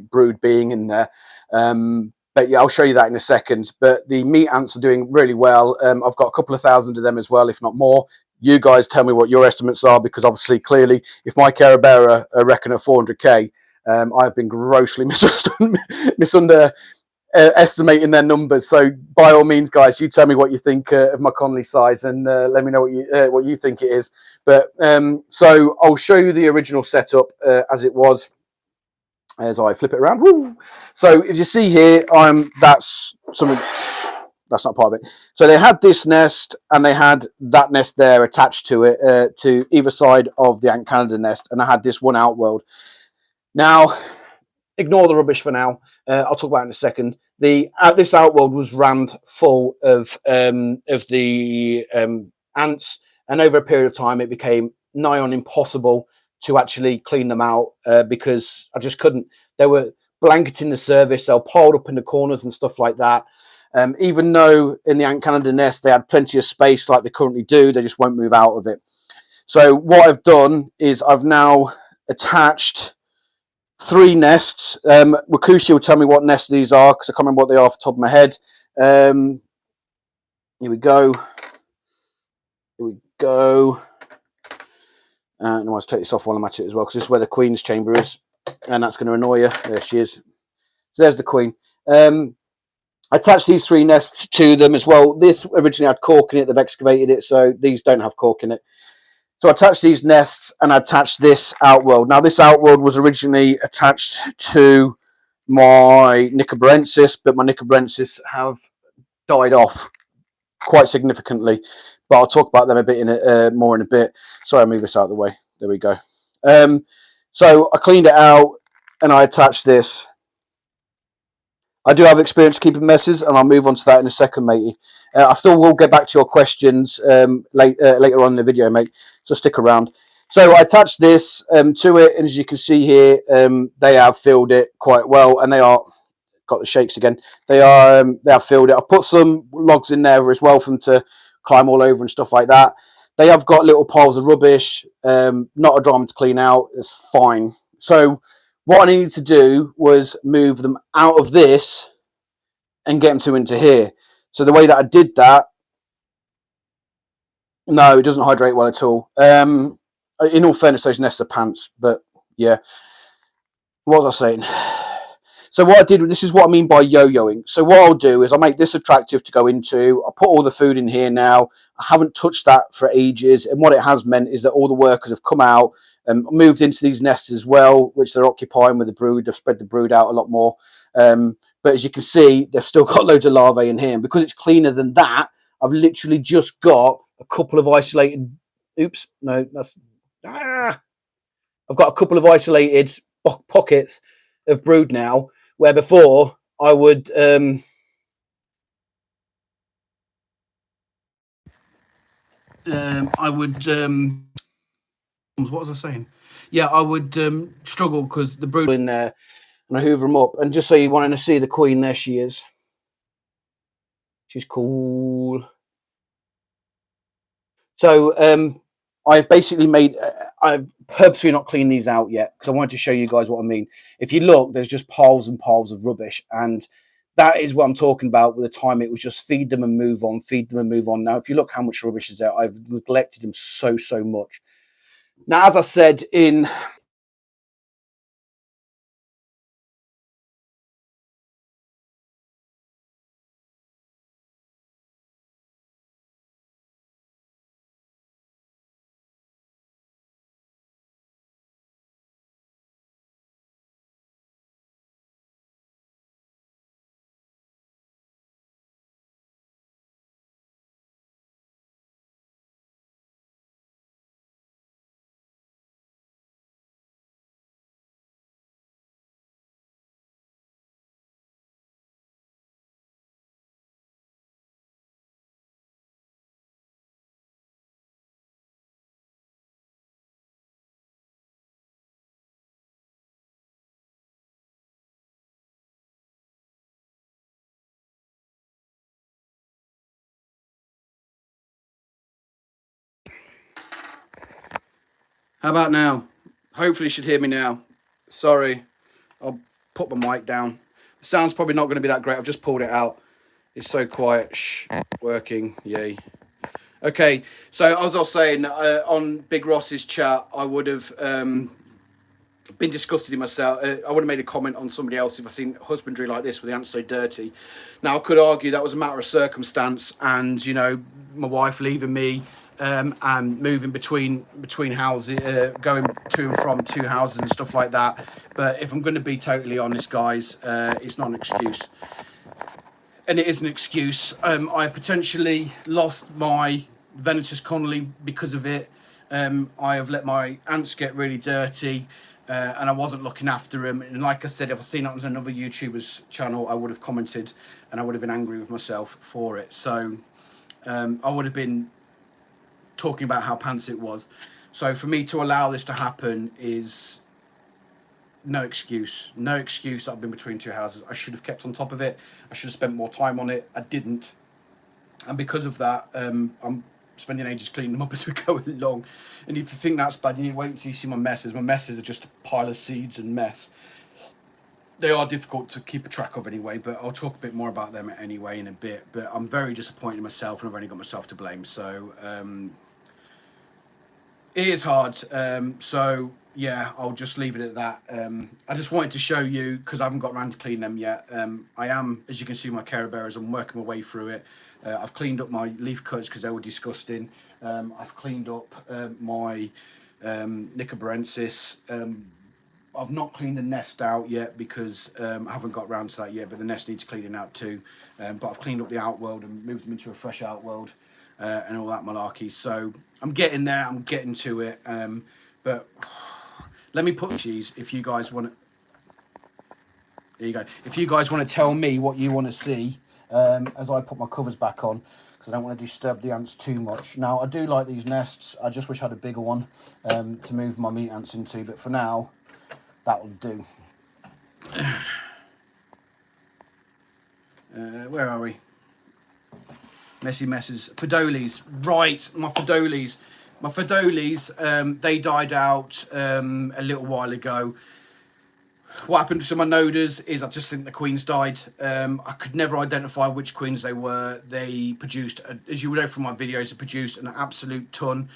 brood being in there. But yeah, I'll show you that in a second. But the meat ants are doing really well. I've got a couple of thousand of them as well, if not more. You guys tell me what your estimates are, because obviously, clearly, if my Carabera reckon at 400k, I've been grossly estimating their numbers. So by all means, guys, you tell me what you think of my Conley size, and let me know what you think it is. But so I'll show you the original setup as it was. As I flip it around. Woo! So if you see here, that's something. That's not part of it. So they had this nest and they had that nest there attached to it, to either side of the Ant Canada nest, and I had this one outworld. Now, ignore the rubbish for now. I'll talk about it in a second. This outworld was rammed full of the ants, and over a period of time, it became nigh on impossible to actually clean them out because I just couldn't. They were blanketing the surface, they were piled up in the corners and stuff like that. Even though in the Ant Canada nest they had plenty of space like they currently do, they just won't move out of it. So what I've done is I've now attached 3 nests. Wakushi will tell me what nests these are because I can't remember what they are off the top of my head. Here we go. Here we go. And I want to take this off while I'm at it as well because this is where the Queen's chamber is, and that's going to annoy you. There she is. So there's the Queen. I attached these 3 nests to them as well. This originally had cork in it. They've excavated it, so these don't have cork in it. So I attached these nests and I attached this outworld. Now, this outworld was originally attached to my Nicobarensis, but my Nicobarensis have died off. quite significantly. But I'll talk about them a bit more in a bit. Sorry, I'll move this out of the way. There we go. So I cleaned it out and I attached this. I do have experience keeping messes, and I'll move on to that in a second, matey. I still will get back to your questions later on in the video, mate. So stick around. So I attached this to it, and as you can see here, they have filled it quite well, and they are got the shakes again. They have filled it. I've put some logs in there as well for them to climb all over and stuff like that. They have got little piles of rubbish. Not a drama to clean out. It's fine. So what I needed to do was move them out of this and get them into here. So the way that I did that, no, it doesn't hydrate well at all. In all fairness, those nests are pants, but yeah. What was I saying? So what I did, this is what I mean by yo-yoing. So what I'll do is I'll make this attractive to go into. I'll put all the food in here now. I haven't touched that for ages. And what it has meant is that all the workers have come out and moved into these nests as well, which they're occupying with the brood. They've spread the brood out a lot more. But as you can see, they've still got loads of larvae in here. And because it's cleaner than that, I've literally just got a couple of isolated... Oops, no, that's... I've got a couple of isolated pockets of brood now, where before I would what was I saying? Yeah, I would struggle because the brood in there, and I hoover them up. And just so you wanted to see the queen, there she is. She's cool. So I've basically made, I've purposely not cleaned these out yet because I wanted to show you guys what I mean. If you look, there's just piles and piles of rubbish, and that is what I'm talking about. With the time, it was just feed them and move on, feed them and move on. Now, if you look how much rubbish is there, I've neglected them so much. Now, as I said in... How about now? Hopefully you should hear me now. Sorry, I'll put my mic down. The sound's probably not going to be that great. I've just pulled it out. It's so quiet. Shh, working. Yay. Okay, so as I was saying, on Big Ross's chat, I would have been disgusted in myself. I would have made a comment on somebody else if I seen husbandry like this with the hands so dirty. Now, I could argue that was a matter of circumstance, and you know, my wife leaving me and moving between houses, going to and from two houses and stuff like that. But if I'm going to be totally honest, guys, it's not an excuse. And it is an excuse. I potentially lost my Venatus Connolly because of it. I have let my ants get really dirty, and I wasn't looking after them. And like I said, if I seen it on another YouTuber's channel, I would have commented, and I would have been angry with myself for it. So I would have been talking about how pants it was. So for me to allow this to happen is no excuse. No excuse that I've been between two houses. I should have kept on top of it. I should have spent more time on it. I didn't. And because of that, I'm spending ages cleaning them up as we go along. And if you think that's bad, you need to wait until you see my messes. My messes are just a pile of seeds and mess. They are difficult to keep a track of anyway, but I'll talk a bit more about them anyway in a bit. But I'm very disappointed in myself, and I've only got myself to blame. So it is hard. So yeah, I'll just leave it at that. I just wanted to show you because I haven't got around to clean them yet. I am, as you can see, my Care Bearers. I'm working my way through it. I've cleaned up my leaf cuts because they were disgusting. I've cleaned up my Nicobarensis I've not cleaned the nest out yet because I haven't got round to that yet, but the nest needs cleaning out too. But I've cleaned up the outworld and moved them into a fresh outworld and all that malarkey. So I'm getting there, I'm getting to it. But let me put cheese if you guys want to. There you go. If you guys want to tell me what you want to see as I put my covers back on, because I don't want to disturb the ants too much. Now, I do like these nests. I just wish I had a bigger one to move my meat ants into, but for now, that will do. Where are we? Messy messes. Fidolis. Right, my Fidolis. My Fidolis, they died out a little while ago. What happened to my noders is I just think the queens died. I could never identify which queens they were. They produced, as you would know from my videos, they produced an absolute ton.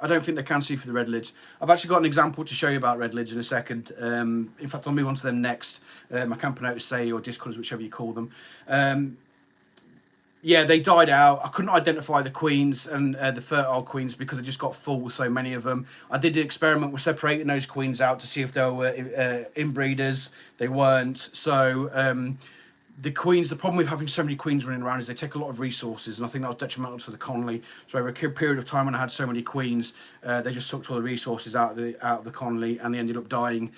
I don't think they can see for the red lids. I've actually got an example to show you about red lids in a second. In fact, I'll move on to them next. My Camponotus say, or discolours, whichever you call them. Yeah, they died out. I couldn't identify the queens and the fertile queens because I just got full with so many of them. I did the experiment with separating those queens out to see if they were inbreeders. They weren't. So the queens, the problem with having so many queens running around is they take a lot of resources, and I think that was detrimental to the colony. So over a period of time when I had so many queens, they just sucked all the resources out of the colony, and they ended up dying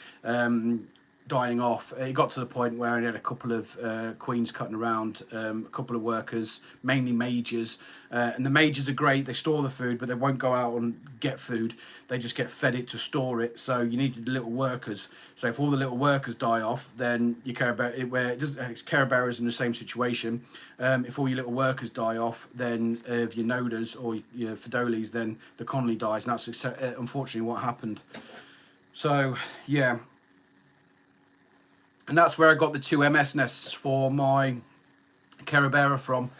off. It got to the point where I had a couple of queens cutting around, a couple of workers, mainly majors, and the majors are great. They store the food, but they won't go out and get food. They just get fed it to store it. So you need the little workers. So if all the little workers die off, then you care about it. Where it doesn't, it's care bearers in the same situation. If all your little workers die off, then if your noders or your Fidolis, then the colony dies, and that's unfortunately what happened. So yeah. And that's where I got the 2 MS nests for my Carabera from.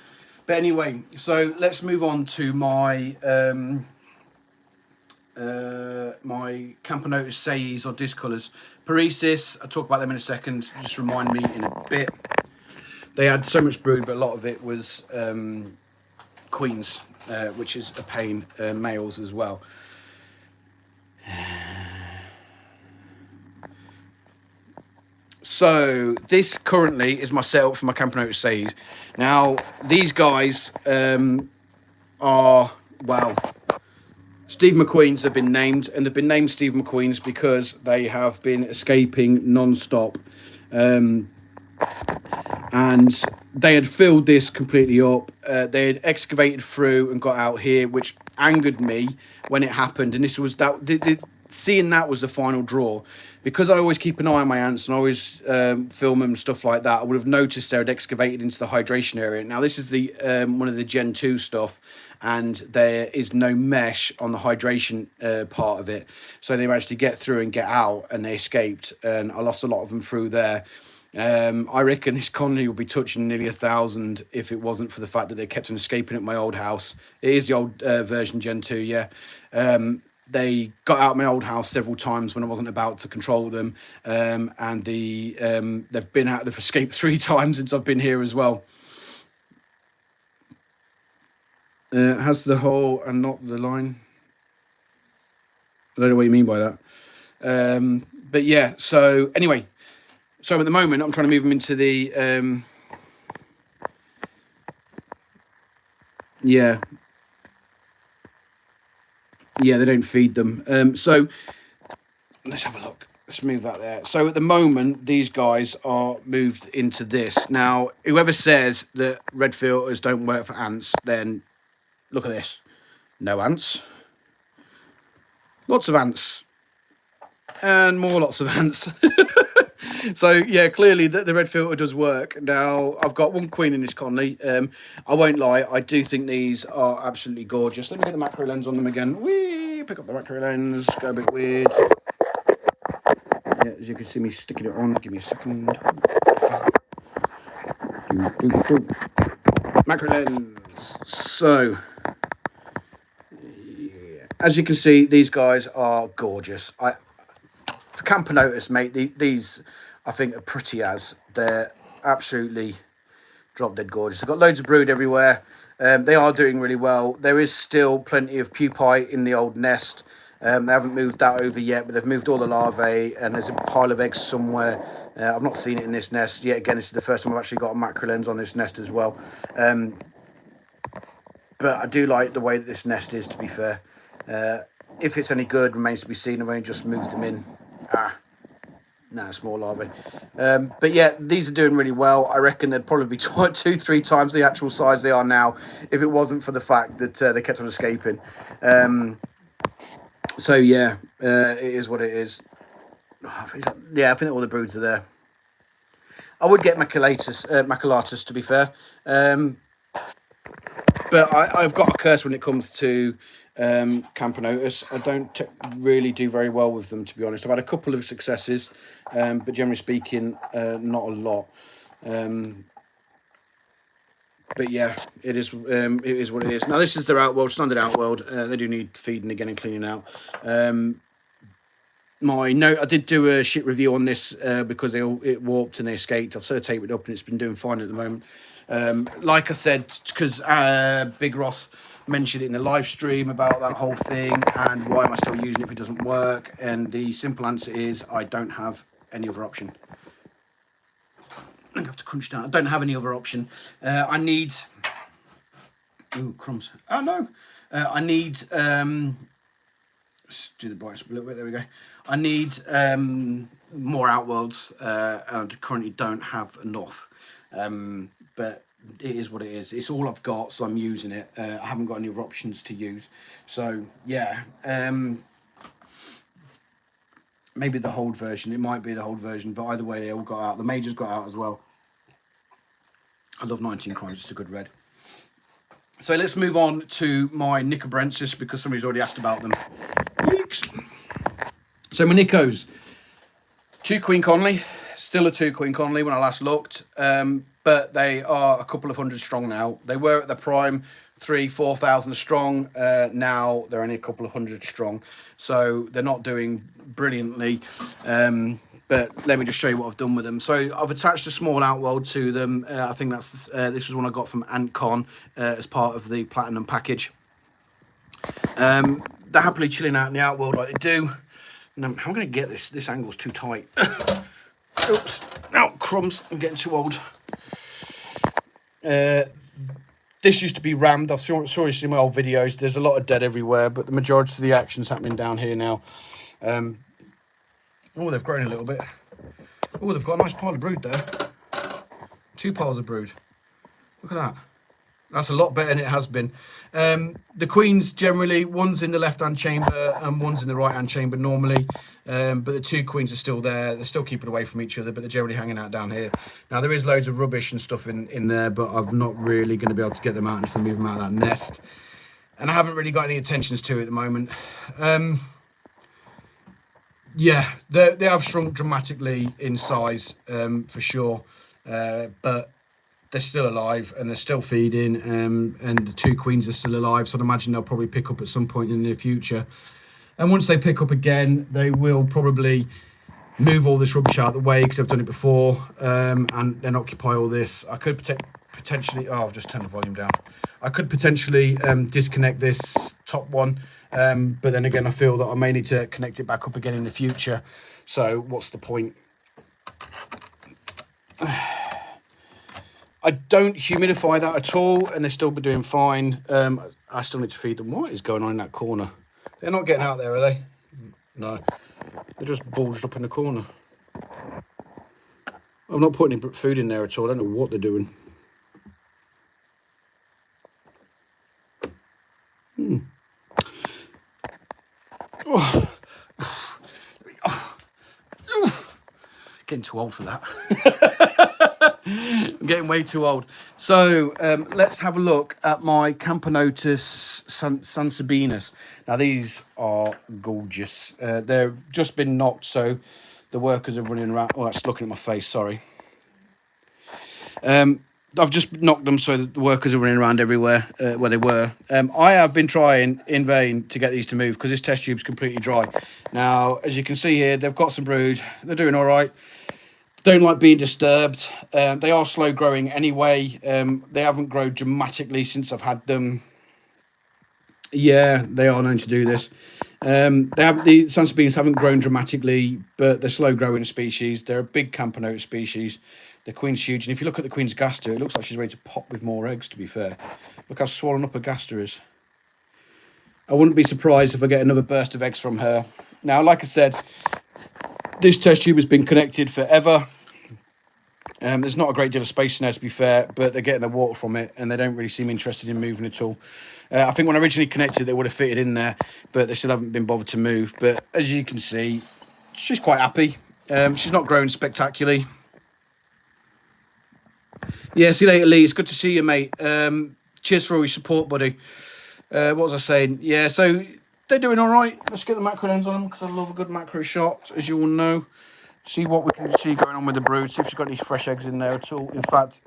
But anyway, so let's move on to my my Camponotus sais or discolours. Paresis, I'll talk about them in a second. Just remind me in a bit. They had so much brood, but a lot of it was queens, which is a pain, males as well. So this currently is my setup for my Camponotus sais. Now these guys are, well, Steve McQueen's have been named, and they've been named Steve McQueen's because they have been escaping non-stop. And they had filled this completely up. They had excavated through and got out here, which angered me when it happened. And this was that. Seeing that was the final draw. Because I always keep an eye on my ants and always film them and stuff like that, I would have noticed they had excavated into the hydration area. Now this is the one of the Gen 2 stuff, and there is no mesh on the hydration part of it. So they managed to get through and get out, and they escaped, and I lost a lot of them through there. I reckon this colony will be touching nearly 1,000 if it wasn't for the fact that they kept on escaping at my old house. It is the old version Gen 2, yeah. They got out of my old house several times when I wasn't about to control them, and they've escaped 3 times since I've been here as well. Has the hole and not the line? I don't know what you mean by that. But yeah, so anyway, so at the moment I'm trying to move them into the yeah, they don't feed them. So let's have a look. Let's move that there. So at the moment, these guys are moved into this. Now, whoever says that red filters don't work for ants, then look at this. No ants. Lots of ants. And more lots of ants. So yeah, clearly the red filter does work. Now I've got 1 queen in this colony. I won't lie, I do think these are absolutely gorgeous. Let me get the macro lens on them again. Whee! Pick up the macro lens. Go a bit weird. Yeah, as you can see me sticking it on. Give me a second. Macro lens. So yeah, as you can see, these guys are gorgeous. For Camponotus, mate, these I think are pretty as. They're absolutely drop dead gorgeous. They've got loads of brood everywhere. They are doing really well. There is still plenty of pupae in the old nest. They haven't moved that over yet, but they've moved all the larvae, and there's a pile of eggs somewhere. I've not seen it in this nest yet. Again, this is the first time I've actually got a mackerel lens on this nest as well. But I do like the way that this nest is, to be fair. If it's any good remains to be seen. I've only just moved them in. Small larvae. But yeah, these are doing really well. I reckon they'd probably be 2-3 times the actual size they are now if it wasn't for the fact that they kept on escaping. So yeah, it is what it is. Yeah, I think all the broods are there. I would get maculatus, to be fair. But I've got a curse when it comes to Camponotus. I don't really do very well with them, to be honest. I've had a couple of successes, but generally speaking, not a lot. But yeah, it is what it is. Now this is their outworld, standard outworld. They do need feeding again and cleaning out. I did do a shit review on this because it warped and they escaped. I've sort of taped it up and it's been doing fine at the moment. Like I said, because Big Ross mentioned it in the live stream about that whole thing and why am I still using it if it doesn't work, and the simple answer is I don't have any other option. I have to crunch down. I don't have any other option. I need... Ooh, crumbs. Oh no. I need... Let's do the brightness a little bit. There we go. I need more outworlds, and I currently don't have enough. But it is what it is. It's all I've got, so I'm using it. I haven't got any other options to use. So yeah, maybe the hold version. It might be the hold version, but either way, they all got out. The majors got out as well. I love 19 Crimes. It's a good red. So let's move on to my Nicobrensis because somebody's already asked about them. Weeks. So my Nicos, 2 Queen Conley, still a 2 Queen Conley when I last looked, but they are a couple of hundred strong now. They were at the prime 3,000-4,000 strong. Now they're only a couple of hundred strong, so they're not doing brilliantly. But let me just show you what I've done with them. So I've attached a small outworld to them. I think that's this was one I got from AntCon as part of the Platinum package. They're happily chilling out in the outworld like they do. And I'm going to get this. This angle's too tight. Oops. Oh, crumbs. I'm getting too old. This used to be rammed. I've saw you see my old videos. There's a lot of dead everywhere, but the majority of the action's happening down here now. Oh, they've grown a little bit. Oh, they've got a nice pile of brood there. 2 piles of brood. Look at that. That's a lot better than it has been. The queens generally, one's in the left-hand chamber and one's in the right-hand chamber normally. But the 2 queens are still there. They're still keeping away from each other, but they're generally hanging out down here. Now, there is loads of rubbish and stuff in there, but I'm not really going to be able to get them out until I move them out of that nest. And I haven't really got any attentions to it at the moment. Yeah, they have shrunk dramatically in size, for sure. But they're still alive and they're still feeding, and the 2 queens are still alive, so I'd imagine they'll probably pick up at some point in the near future. And once they pick up again, they will probably move all this rubbish out of the way because I've done it before, and then occupy all this. I could potentially... Oh, I've just turned the volume down. I could potentially disconnect this top one, but then again, I feel that I may need to connect it back up again in the future. So what's the point? I don't humidify that at all, and they're still doing fine. I still need to feed them. What is going on in that corner? They're not getting out there, are they? No. They're just bulged up in the corner. I'm not putting any food in there at all. I don't know what they're doing. Oh. Getting too old for that. I'm getting way too old. So let's have a look at my Camponotus Sansabinus. Now these are gorgeous. They've just been knocked, so the workers are running around. Oh, that's looking at my face, sorry. I've just knocked them so that the workers are running around everywhere where they were. I have been trying in vain to get these to move because this test tube's completely dry. Now, as you can see here, they've got some brood. They're doing all right. Don't like being disturbed. They are slow growing anyway. They haven't grown dramatically since I've had them. Yeah, they are known to do this. The Sansabines haven't grown dramatically, but they're slow growing species. They're a big Camponotus species. The queen's huge, and if you look at the queen's gaster, it looks like she's ready to pop with more eggs, to be fair. Look how swollen up her gaster is. I wouldn't be surprised if I get another burst of eggs from her. Now, like I said, this test tube has been connected forever. There's not a great deal of space in there, to be fair, but they're getting the water from it, and they don't really seem interested in moving at all. I think when I originally connected, they would have fitted in there, but they still haven't been bothered to move. But as you can see, she's quite happy. She's not growing spectacularly. Yeah, see you later, Lee. It's good to see you, mate. Cheers for all your support, buddy. What was I saying? Yeah, so they're doing all right. Let's get the macro lens on them, because I love a good macro shot, as you all know. See what we can see going on with the brood. See if she's got any fresh eggs in there at all. In fact,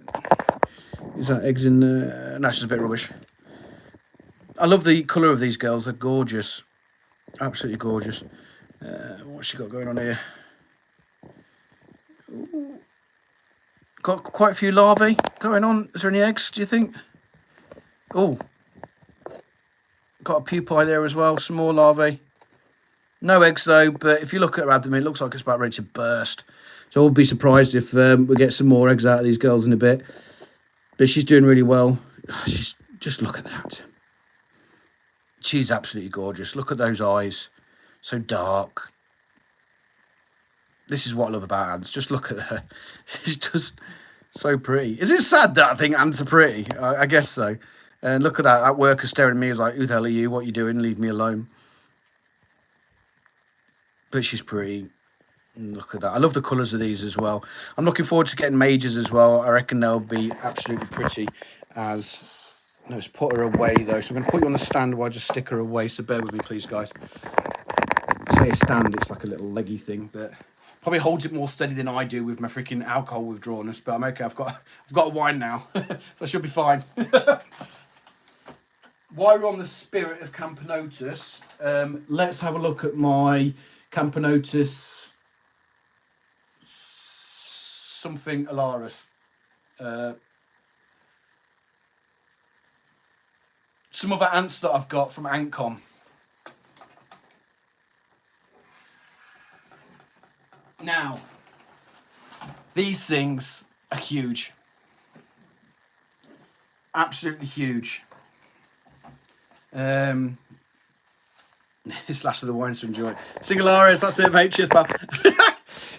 is that eggs in there? No, it's just a bit rubbish. I love the colour of these girls. They're gorgeous. Absolutely gorgeous. What's she got going on here? Ooh. Got quite a few larvae going on. Is there any eggs, do you think? Oh. Got a pupae there as well. Some more larvae. No eggs though, but if you look at her abdomen, it looks like it's about ready to burst. So I wouldn't be surprised if we get some more eggs out of these girls in a bit. But she's doing really well. She's just look at that. She's absolutely gorgeous. Look at those eyes. So dark. This is what I love about ants. Just look at her. She's just so pretty. Is it sad that I think ants are pretty? I guess so. And look at that. That worker staring at me is like, who the hell are you? What are you doing? Leave me alone. But she's pretty. Look at that. I love the colours of these as well. I'm looking forward to getting majors as well. I reckon they'll be absolutely pretty as... Let's put her away though. So I'm going to put you on the stand while I just stick her away. So bear with me, please, guys. Say a stand, it's like a little leggy thing, but probably holds it more steady than I do with my freaking alcohol withdrawalness. But I'm okay. I've got a wine now, so I should be fine. While we're on the spirit of Camponotus, let's have a look at my Camponotus something alaris. Some other ants that I've got from AntCom. Now, these things are huge. Absolutely huge. It's last of the wines to enjoy. Singularis, that's it, mate. Cheers, pal.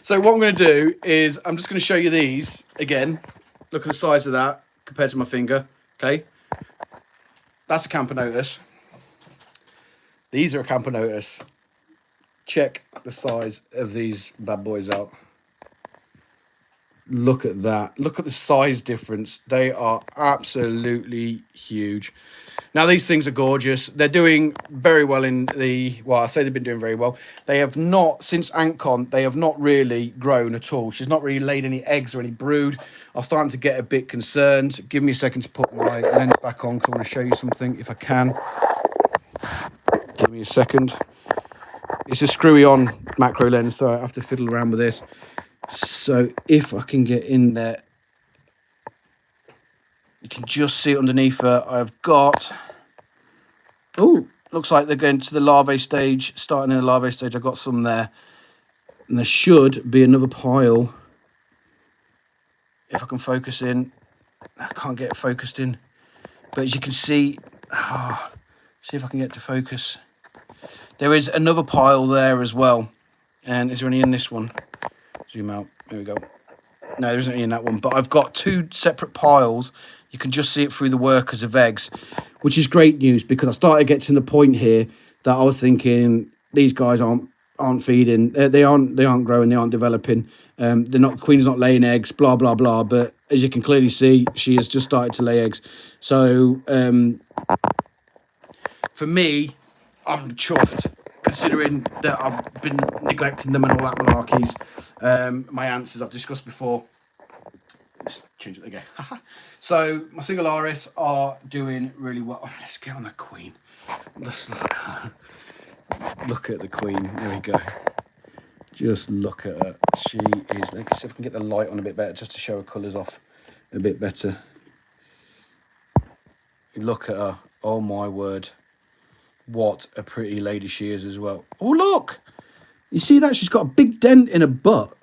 So what I'm going to do is I'm just going to show you these again. Look at the size of that compared to my finger. Okay. That's a Camponotus. These are a Camponotus. Check the size of these bad boys out. Look at that. Look at the size difference. They are absolutely huge. Now, these things are gorgeous. They're doing very well in the... Well, I say they've been doing very well. They have not, since AntCon, they have not really grown at all. She's not really laid any eggs or any brood. I'm starting to get a bit concerned. Give me a second to put my lens back on because I want to show you something if I can. Give me a second. It's a screwy on macro lens, so I have to fiddle around with this. So if I can get in there, you can just see underneath her. I've got... Oh, looks like they're going to the larvae stage. Starting in the larvae stage, I've got some there. And there should be another pile. If I can focus in. I can't get it focused in. But as you can see... see if I can get to focus. There is another pile there as well. And is there any in this one? Zoom out. There we go. No, there isn't any in that one. But I've got two separate piles. You can just see it through the workers of eggs, which is great news because I started getting to the point here that I was thinking these guys aren't feeding. They aren't growing. They aren't developing. The queen's not laying eggs. Blah blah blah. But as you can clearly see, she has just started to lay eggs. So for me, I'm chuffed. Considering that I've been neglecting them and all that malarkeys. My ants, as I've discussed before. Let's change it again. So my Singularis are doing really well. Oh, let's get on the queen. Let's look at the queen. There we go. Just look at her. She is... Let's see if I can get the light on a bit better just to show her colours off a bit better. Look at her. Oh my word. What a pretty lady she is as well. Oh, look. You see that? She's got a big dent in her butt.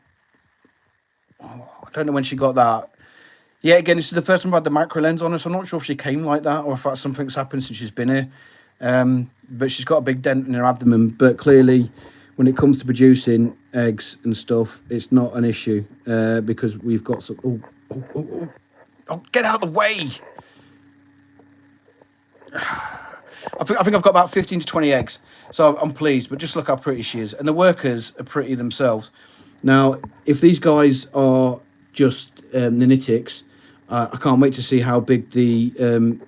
Oh, I don't know when she got that. Yeah, again, this is the first time I've had the macro lens on her, so I'm not sure if she came like that or if that's something's happened since she's been here. But she's got a big dent in her abdomen. But clearly, when it comes to producing eggs and stuff, it's not an issue because we've got some... Oh, get out of the way! I think I've got about 15 to 20 eggs, so I'm pleased. But just look how pretty she is, and the workers are pretty themselves. Now, if these guys are just nanitics, I can't wait to see how big the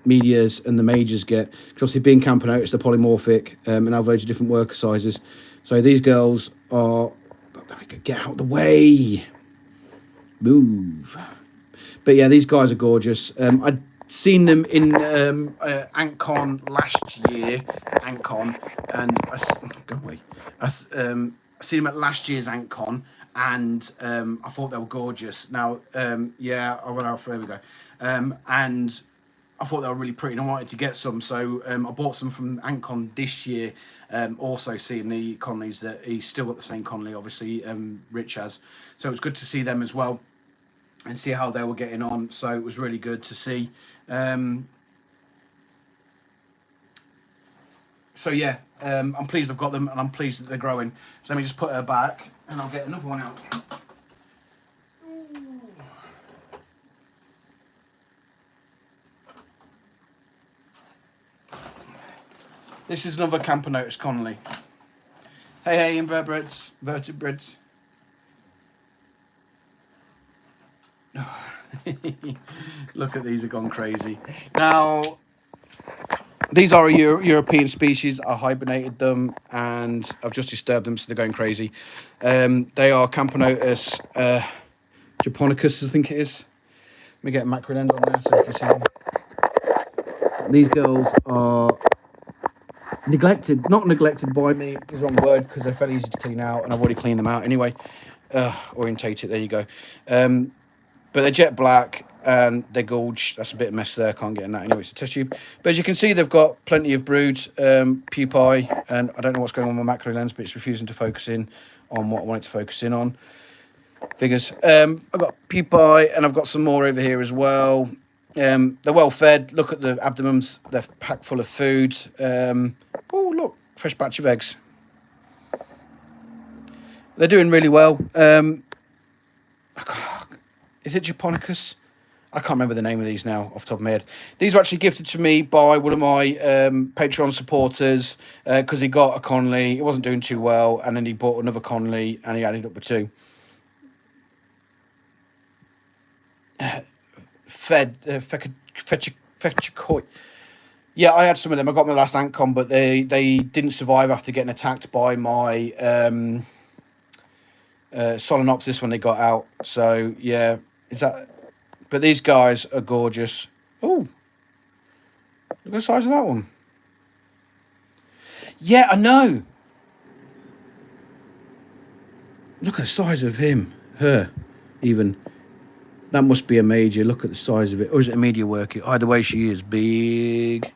medias and the majors get. Because obviously, being Camponotus, they're polymorphic and have loads of different worker sizes. So these girls are. Get out of the way. Move. But yeah, these guys are gorgeous. I'd seen them in AntCon last year. AntCon, and go away. I seen them at last year's AntCon, and I thought they were gorgeous. Now, yeah, I went out. There we go. And I thought they were really pretty, and I wanted to get some, so I bought some from AntCon this year. Also seeing the Conleys, that he's still got the same Conley, obviously, Rich has. So it was good to see them as well and see how they were getting on. So it was really good to see. So yeah, I'm pleased I've got them, and I'm pleased that they're growing. So let me just put her back, and I'll get another one out. This is another Camponotus Conley. Hey, invertebrates, vertebrates. Look at these, have gone crazy. Now, these are a European species. I hibernated them, and I've just disturbed them, so they're going crazy. They are Camponotus japonicus, I think it is. Let me get a macro lens on there so you can see them. These girls are neglected, not neglected by me, is the wrong word, because they're fairly easy to clean out, and I've already cleaned them out anyway. Orientate it, there you go. But they're jet black, and they're gorge. That's a bit of mess there, can't get in that anyway, it's a test tube. But as you can see, they've got plenty of brood, pupae, and I don't know what's going on with my macro lens, but it's refusing to focus in on what I want it to focus in on. Figures. I've got pupae, and I've got some more over here as well. They're well fed. Look at the abdomens, they're packed full of food. Oh, look, fresh batch of eggs. They're doing really well. Is it Japonicus? I can't remember the name of these now off the top of my head. These were actually gifted to me by one of my Patreon supporters because he got a Conley. It wasn't doing too well, and then he bought another Conley, and he added up with two. Fetchikoi. Yeah, I had some of them. I got them the last AntCon, but they didn't survive after getting attacked by my Solenopsis when they got out. So yeah, is that? But these guys are gorgeous. Oh, look at the size of that one. Yeah, I know. Look at the size of him, her, even. That must be a major. Look at the size of it. Or is it a media worker? Either way, she is big.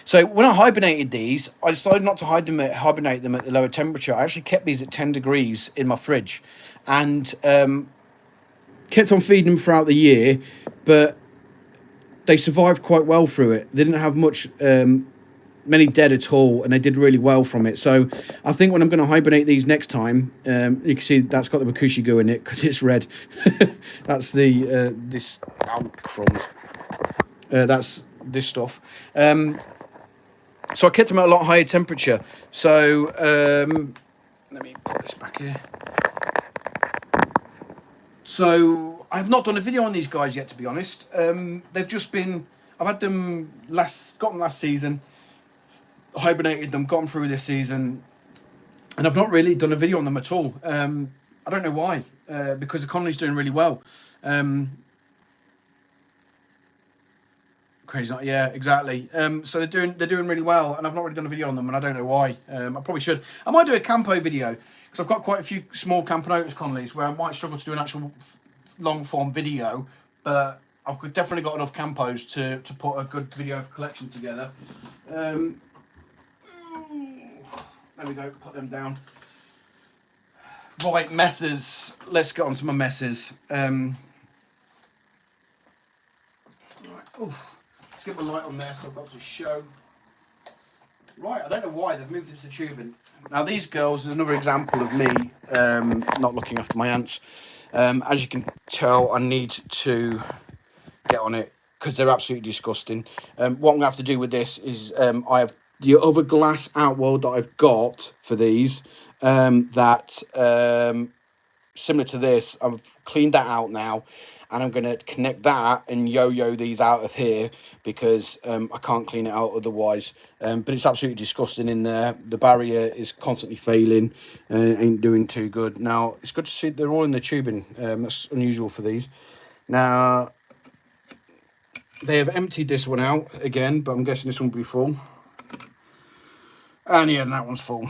So when I hibernated these, I decided not to hibernate them at the lower temperature. I actually kept these at 10 degrees in my fridge, and kept on feeding them throughout the year, but they survived quite well through it. They didn't have many dead at all, and they did really well from it. So I think when I'm going to hibernate these next time, you can see that's got the Wakushi goo in it because it's red. That's the this crumbs. That's this stuff. So I kept them at a lot higher temperature. So let me put this back here. So I've not done a video on these guys yet, to be honest. They've just been. I've had them got them last season. Hibernated them, got them through this season, and I've not really done a video on them at all. I don't know why, because the Conley's doing really well. Crazy, not, yeah, exactly. So they're doing really well, and I've not really done a video on them, and I don't know why. I probably should. I might do a Campo video because I've got quite a few small Camponotus Conleys where I might struggle to do an actual long form video, but I've definitely got enough campos to put a good video collection together. There we go, put them down. Right, messes. Let's get on to my messes. Right. Let's get my light on there so I've got to show. Right, I don't know why they've moved into the tubing. Now these girls is another example of me not looking after my ants. As you can tell, I need to get on it because they're absolutely disgusting. What I'm going to have to do with this is I have the other glass outworld that I've got for these similar to this. I've cleaned that out now, and I'm going to connect that and yo-yo these out of here because I can't clean it out otherwise. But it's absolutely disgusting in there. The barrier is constantly failing and ain't doing too good. Now, it's good to see they're all in the tubing. That's unusual for these. Now, they have emptied this one out again, but I'm guessing this one will be full. And yeah, that one's full.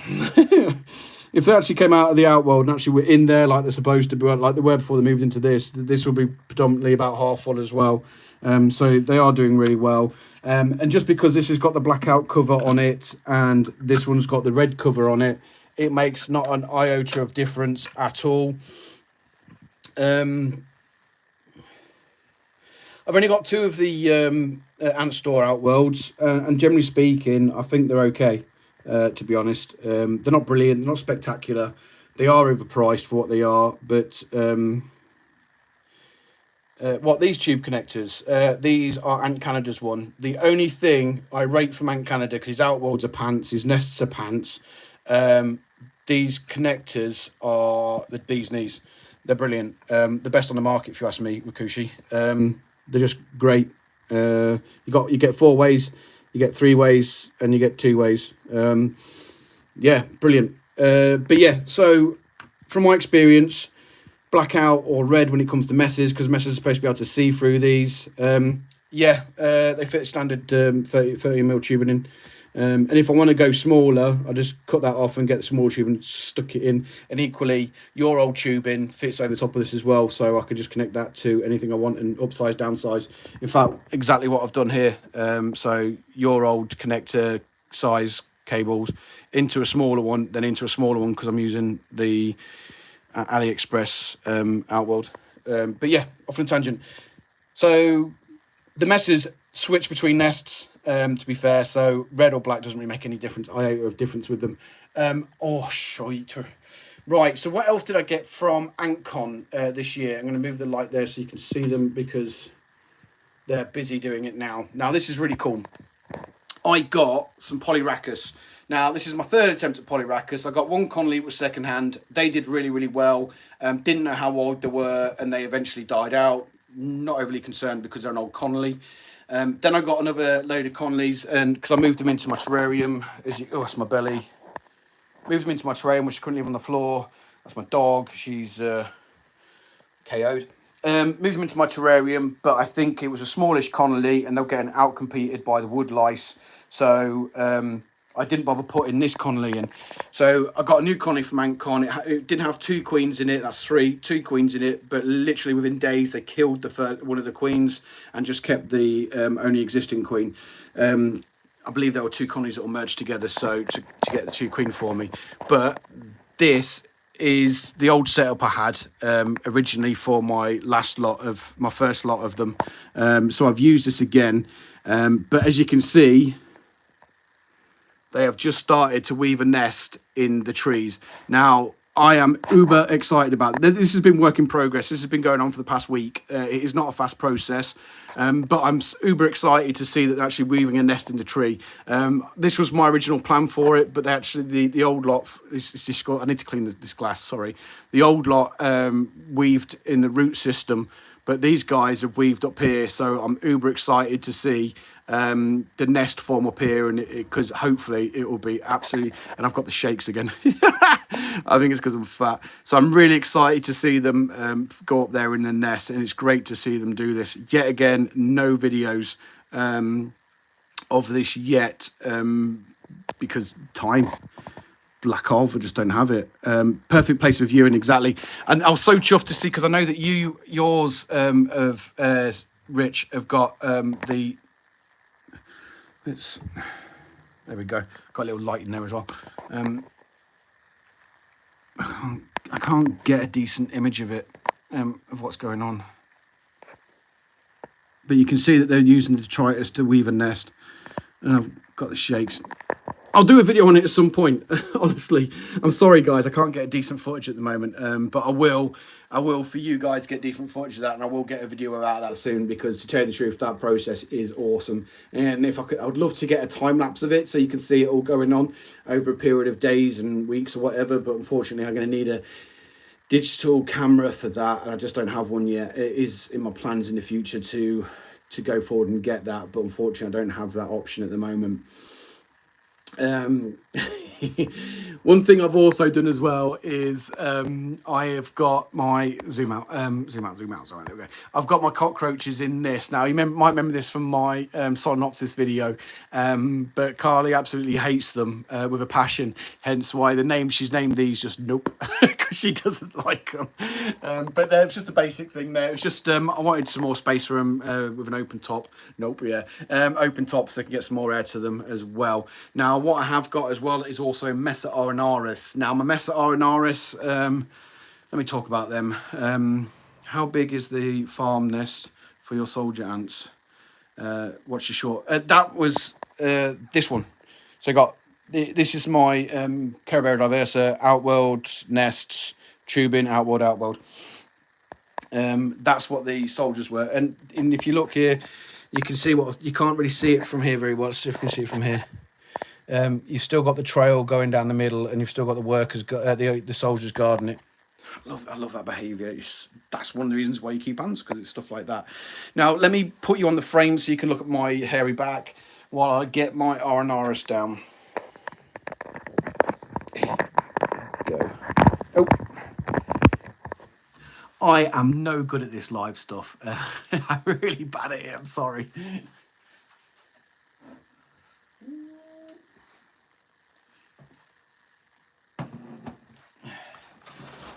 If they actually came out of the outworld and actually were in there like they're supposed to be, like they were before they moved into this will be predominantly about half full as well. So they are doing really well. And just because this has got the blackout cover on it and this one's got the red cover on it, it makes not an iota of difference at all. I've only got two of the Ant Store outworlds, and generally speaking, I think they're okay. To be honest, they're not brilliant, they're not spectacular. They are overpriced for what they are, but what these tube connectors? These are Ant Canada's one. The only thing I rate from Ant Canada, because his outworlds are pants, his nests are pants. These connectors are the bee's knees. They're brilliant. The best on the market, if you ask me, Wakushi. They're just great. You get 4 ways. You get 3 ways and you get 2 ways. Yeah, brilliant. But yeah, so from my experience, blackout or red when it comes to messes, because messes are supposed to be able to see through these. They fit standard 30mm tubing in. And if I want to go smaller, I just cut that off and get the small tube and stuck it in. And equally, your old tubing fits over the top of this as well, so I could just connect that to anything I want and upsize, downsize. In fact, exactly what I've done here. So your old connector size cables into a smaller one, then into a smaller one because I'm using the AliExpress outworld. But yeah, off on a tangent. So the messes switch between nests. To be fair, so red or black doesn't really make any difference. Iota of difference with them. Oh, shite. Right, so what else did I get from AntCon this year? I'm going to move the light there so you can see them because they're busy doing it now. Now, this is really cool. I got some Polyrhacus. Now, this is my 3rd attempt at Polyrhacus. I got one Connolly, it was secondhand. They did really, really well. Didn't know how old they were, and they eventually died out. Not overly concerned because they're an old Connolly. Then I got another load of Connollys, and because I moved them into my terrarium, that's my belly. Moved them into my terrarium, which is currently on the floor. That's my dog. She's KO'd. Moved them into my terrarium, but I think it was a smallish Connolly, and they're getting outcompeted by the wood lice. So I didn't bother putting this Connolly in. So I got a new Connolly from AntCon. It didn't have 2 queens in it. That's 2 queens in it. But literally within days, they killed one of the queens and just kept the only existing queen. I believe there were 2 Connollys that were merged together, so to get the 2 queen for me. But this is the old setup I had originally for my first lot of them. So I've used this again. But as you can see, they have just started to weave a nest in the trees. Now, I am uber excited about it. This has been work in progress. This has been going on for the past week. It is not a fast process, but I'm uber excited to see that they're actually weaving a nest in the tree. This was my original plan for it, but they actually, the old lot, I need to clean this glass, sorry. The old lot weaved in the root system, but these guys have weaved up here, so I'm uber excited to see the nest form up here, and because hopefully it will be absolutely, and I've got the shakes again. I think it's because I'm fat, so I'm really excited to see them go up there in the nest, and it's great to see them do this yet again. No videos of this yet because time, lack of, I just don't have it. Perfect place for viewing, exactly. And I was so chuffed to see, because I know that yours have Rich have got the. It's there we go. Got a little light in there as well. I can't get a decent image of it of what's going on, but you can see that they're using the detritus to weave a nest, and I've got the shakes. I'll do a video on it at some point. Honestly, I'm sorry guys, I can't get a decent footage at the moment, but I will for you guys get decent footage of that, and I will get a video about that soon, because to tell you the truth, that process is awesome. And if I could, I would love to get a time lapse of it so you can see it all going on over a period of days and weeks or whatever, but unfortunately I'm going to need a digital camera for that, and I just don't have one yet. It is in my plans in the future to go forward and get that, but unfortunately I don't have that option at the moment. One thing I've also done as well is I have got my zoom out. Sorry, there we go. I've got my cockroaches in this. Now you might remember this from my Solenopsis video, but Carly absolutely hates them with a passion. Hence why she's named these just Nope, because she doesn't like them. But it's just a basic thing there. It's just I wanted some more space for them with an open top. Nope, yeah, open top, so I can get some more air to them as well. Now what I have got as well is also Mesa arenaris. Now my Mesa arenaris, let me talk about them. How big is the farm nest for your soldier ants? What's your short? That was this one. So I got this is my Caribou diversa outworld nests, tubing, outworld. That's what the soldiers were, and if you look here, you can see what you can't really see it from here very well. Let's see if we can see it from here. You've still got the trail going down the middle, and you've still got the workers, the soldiers guarding it. I love that behaviour. That's one of the reasons why you keep ants, because it's stuff like that. Now let me put you on the frame so you can look at my hairy back while I get my arenaris down. Go. Oh, I am no good at this live stuff. I'm really bad at it. I'm sorry.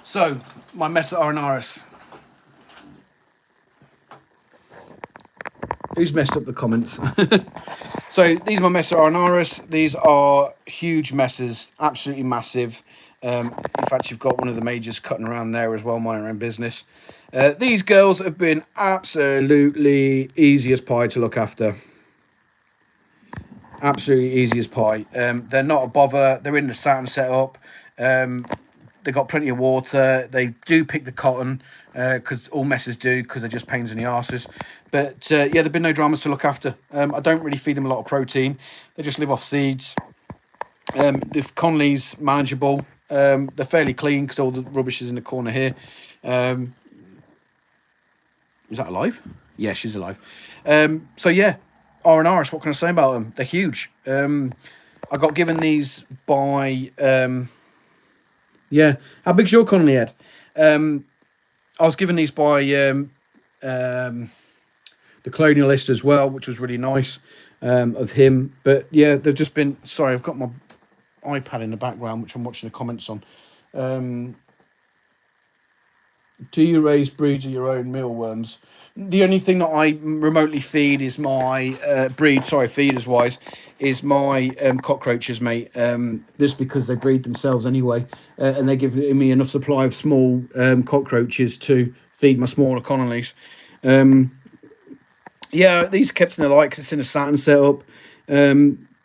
So, my Mesa arenaris. Who's messed up the comments? So, these are my Mesa arenaris. These are huge messes, absolutely massive. In fact, you've got one of the majors cutting around there as well, minding their own business. These girls have been absolutely easy as pie to look after. Absolutely easy as pie. They're not a bother. They're in the satin setup. They've got plenty of water. They do pick the cotton, because all messes do, because they're just pains in the arses. But yeah, there've been no dramas to look after. I don't really feed them a lot of protein. They just live off seeds. The Conley's manageable. They're fairly clean because all the rubbish is in the corner here. Is that alive? Yeah, she's alive. So yeah, arenaris, what can I say about them? They're huge. I got given these by yeah. How big's your Conley head? I was given these by the Colonialist as well, which was really nice of him. But yeah, they've just been. Sorry, I've got my iPad in the background, which I'm watching the comments on. Do you raise breeds of your own mealworms? The only thing that I remotely feed is my feeders wise, is my cockroaches, mate. Just because they breed themselves anyway, and they give me enough supply of small cockroaches to feed my smaller colonies. Yeah, these are kept in the light because it's in a satin setup.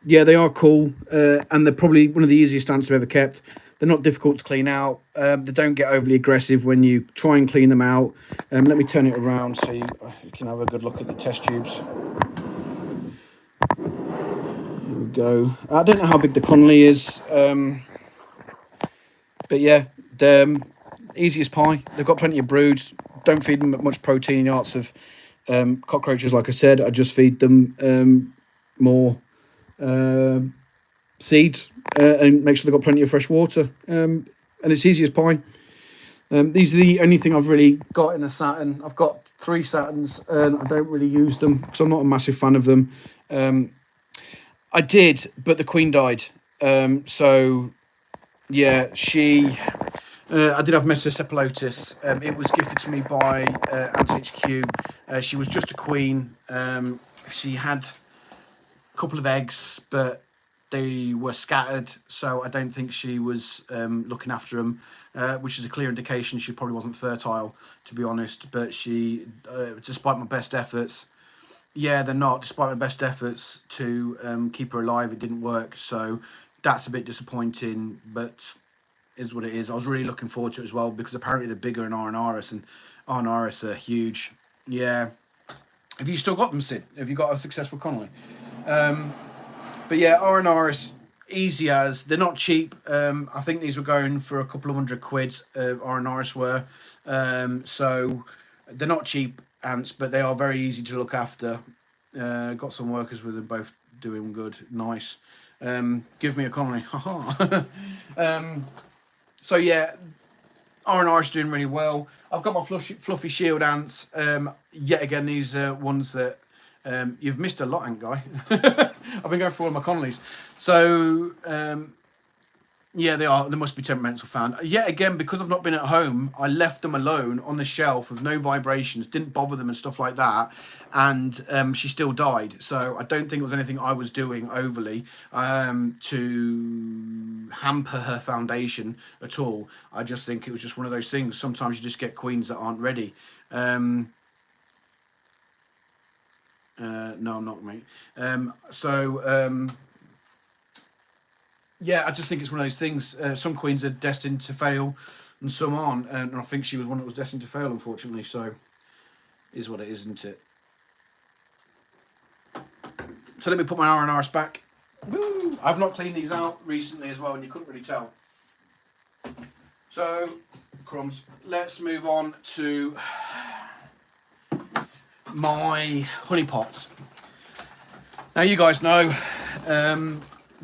Yeah, they are cool, and they're probably one of the easiest ants I've ever kept. They're not difficult to clean out. They don't get overly aggressive when you try and clean them out. Let me turn it around so you can have a good look at the test tubes. Here we go. I don't know how big the Conley is, but yeah, they're easy as pie. They've got plenty of broods. Don't feed them much protein in the arts of cockroaches. Like I said, I just feed them more seeds and make sure they've got plenty of fresh water, and it's easy as pie. These are the only thing I've really got in a satin. I've got 3 satins and I don't really use them because I'm not a massive fan of them. I did, but the queen died, so yeah, I did have Mesocephalotis. It was gifted to me by AntHQ. She was just a queen. She had a couple of eggs, but they were scattered, so I don't think she was looking after them, which is a clear indication she probably wasn't fertile, to be honest. But she, despite my best efforts, yeah, they're not. Despite my best efforts to keep her alive, it didn't work. So that's a bit disappointing, but is what it is. I was really looking forward to it as well because apparently they're bigger in Arnaris, and Arnaris are huge. Yeah. Have you still got them, Sid? Have you got a successful Connolly? But yeah, Arnaris, easy as. They're not cheap. I think these were going for a couple of £100. Arnaris were. So they're not cheap ants, but they are very easy to look after. Got some workers with them, both doing good. Nice. Give me a Connolly. So yeah, R&R's doing really well. I've got my fluffy shield ants. Yet again, these are ones that you've missed a lot, ant guy. I've been going through all my Connollys. So yeah, they are. They must be temperamental found. Yet again, because I've not been at home, I left them alone on the shelf with no vibrations, didn't bother them and stuff like that, and she still died. So I don't think it was anything I was doing overly to hamper her foundation at all. I just think it was just one of those things. Sometimes you just get queens that aren't ready. No, I'm not, mate. Yeah, I just think it's one of those things. Some queens are destined to fail, and some aren't. And I think she was one that was destined to fail, unfortunately. So, is what it is, isn't it? So let me put my R&Rs back. Woo! I've not cleaned these out recently as well, and you couldn't really tell. So, crumbs. Let's move on to my honey pots. Now, you guys know.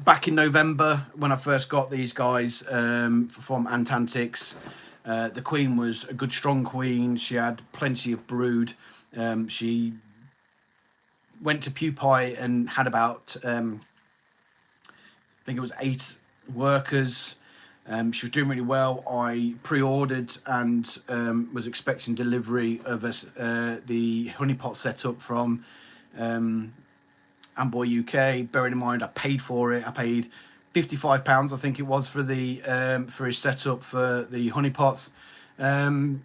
Back in November, when I first got these guys from Antantics, the queen was a good, strong queen. She had plenty of brood. She went to pupae and had about, I think it was 8 workers. She was doing really well. I pre-ordered and was expecting delivery of the honeypot setup from Amboy UK. Bearing in mind, I paid for it. I paid £55, I think it was, for the for his setup for the honeypots, and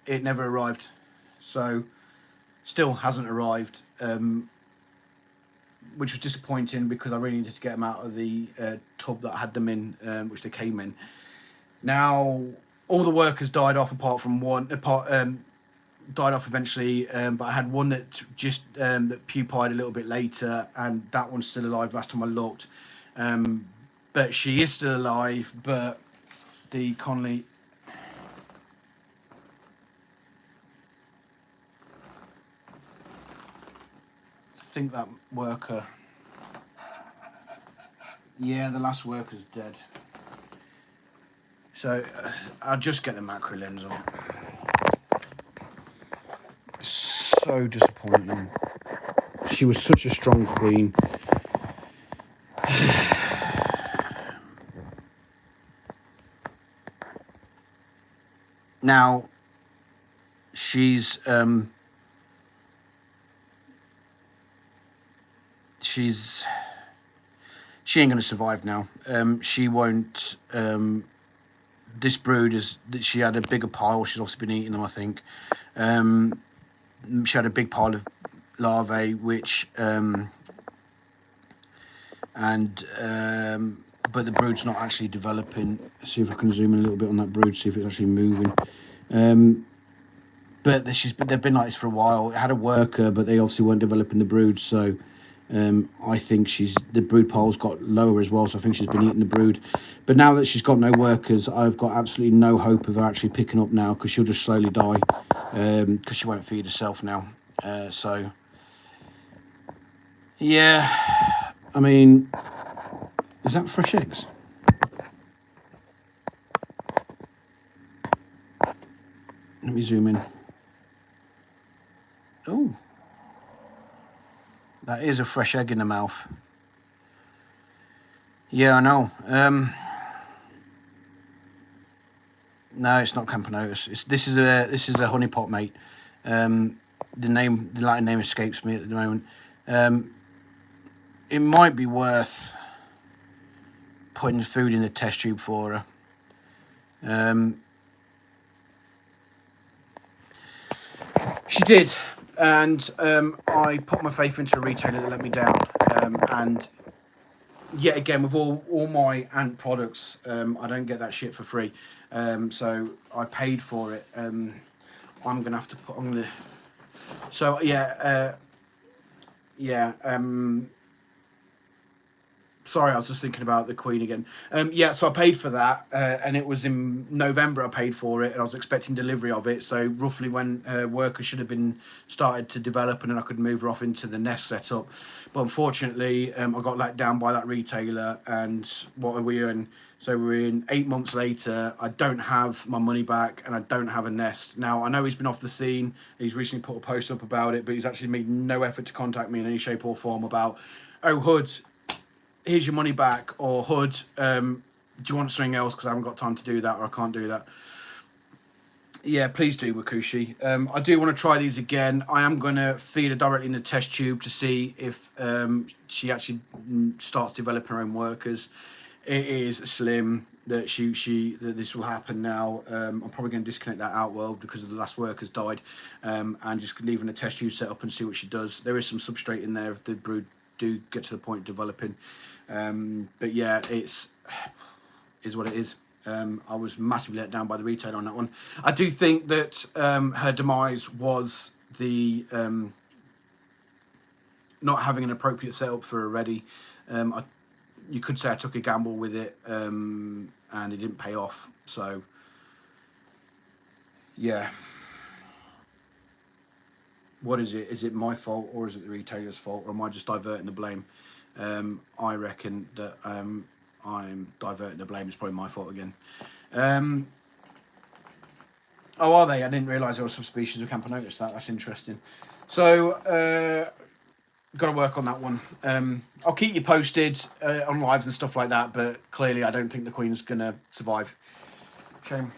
it never arrived. So, still hasn't arrived, which was disappointing because I really needed to get them out of the tub that I had them in, which they came in. Now, all the workers died off apart from one. Died off eventually, but I had one that just that pupaed a little bit later, and that one's still alive last time I looked. But she is still alive, but the Connolly, I think that worker, yeah, the last worker's dead. So I'll just get the macro lens on. So disappointing. She was such a strong queen. Now she ain't gonna survive now. She won't. This brood is that she had a bigger pile. She's also been eating them, I think. She had a big pile of larvae, which but the brood's not actually developing. Let's see if I can zoom in a little bit on that brood, see if it's actually moving. But they've been like this for a while. It had a worker, but they obviously weren't developing the brood. So I think the brood pile's got lower as well. So I think she's been eating the brood. But now that she's got no workers, I've got absolutely no hope of her actually picking up now, because she'll just slowly die, because she won't feed herself now. So yeah, I mean, is that fresh eggs? Let me zoom in. Oh, that is a fresh egg in the mouth. Yeah, I know. No, it's not Camponotus. This is a honeypot, mate. The Latin name escapes me at the moment. It might be worth putting food in the test tube for her. She did, and I put my faith into a retailer that let me down. And yet again, with all my ant products, I don't get that shit for free. So I paid for it. I'm gonna have to put. I'm gonna. So yeah, yeah. Sorry, I was just thinking about the Queen again. Yeah, so I paid for that, and it was in November I paid for it, and I was expecting delivery of it. So roughly when workers should have been started to develop, and then I could move her off into the nest setup. But unfortunately, I got let down by that retailer, and what are we in? So we're in 8 months later. I don't have my money back, and I don't have a nest. Now, I know he's been off the scene. He's recently put a post up about it, but he's actually made no effort to contact me in any shape or form about, oh, Hood, here's your money back, or Hood, do you want something else, because I haven't got time to do that, or I can't do that. Yeah, please do, Wakushi. I do want to try these again. I am going to feed her directly in the test tube to see if she actually starts developing her own workers. It is slim that that this will happen now. I'm probably going to disconnect that out world because of the last workers died, and just leaving a test tube set up and see what she does. There is some substrate in there if the brood do get to the point of developing. But yeah, is what it is. I was massively let down by the retailer on that one. I do think that her demise was the not having an appropriate setup for her ready. You could say I took a gamble with it, and it didn't pay off. So yeah, what is it? Is it my fault, or is it the retailer's fault, or am I just diverting the blame? I reckon that I'm diverting the blame. It's probably my fault again. Oh, are they? I didn't realise there were some species of Camponotus. That's interesting. So, got to work on that one. I'll keep you posted on lives and stuff like that, but clearly I don't think the Queen's going to survive. Shame.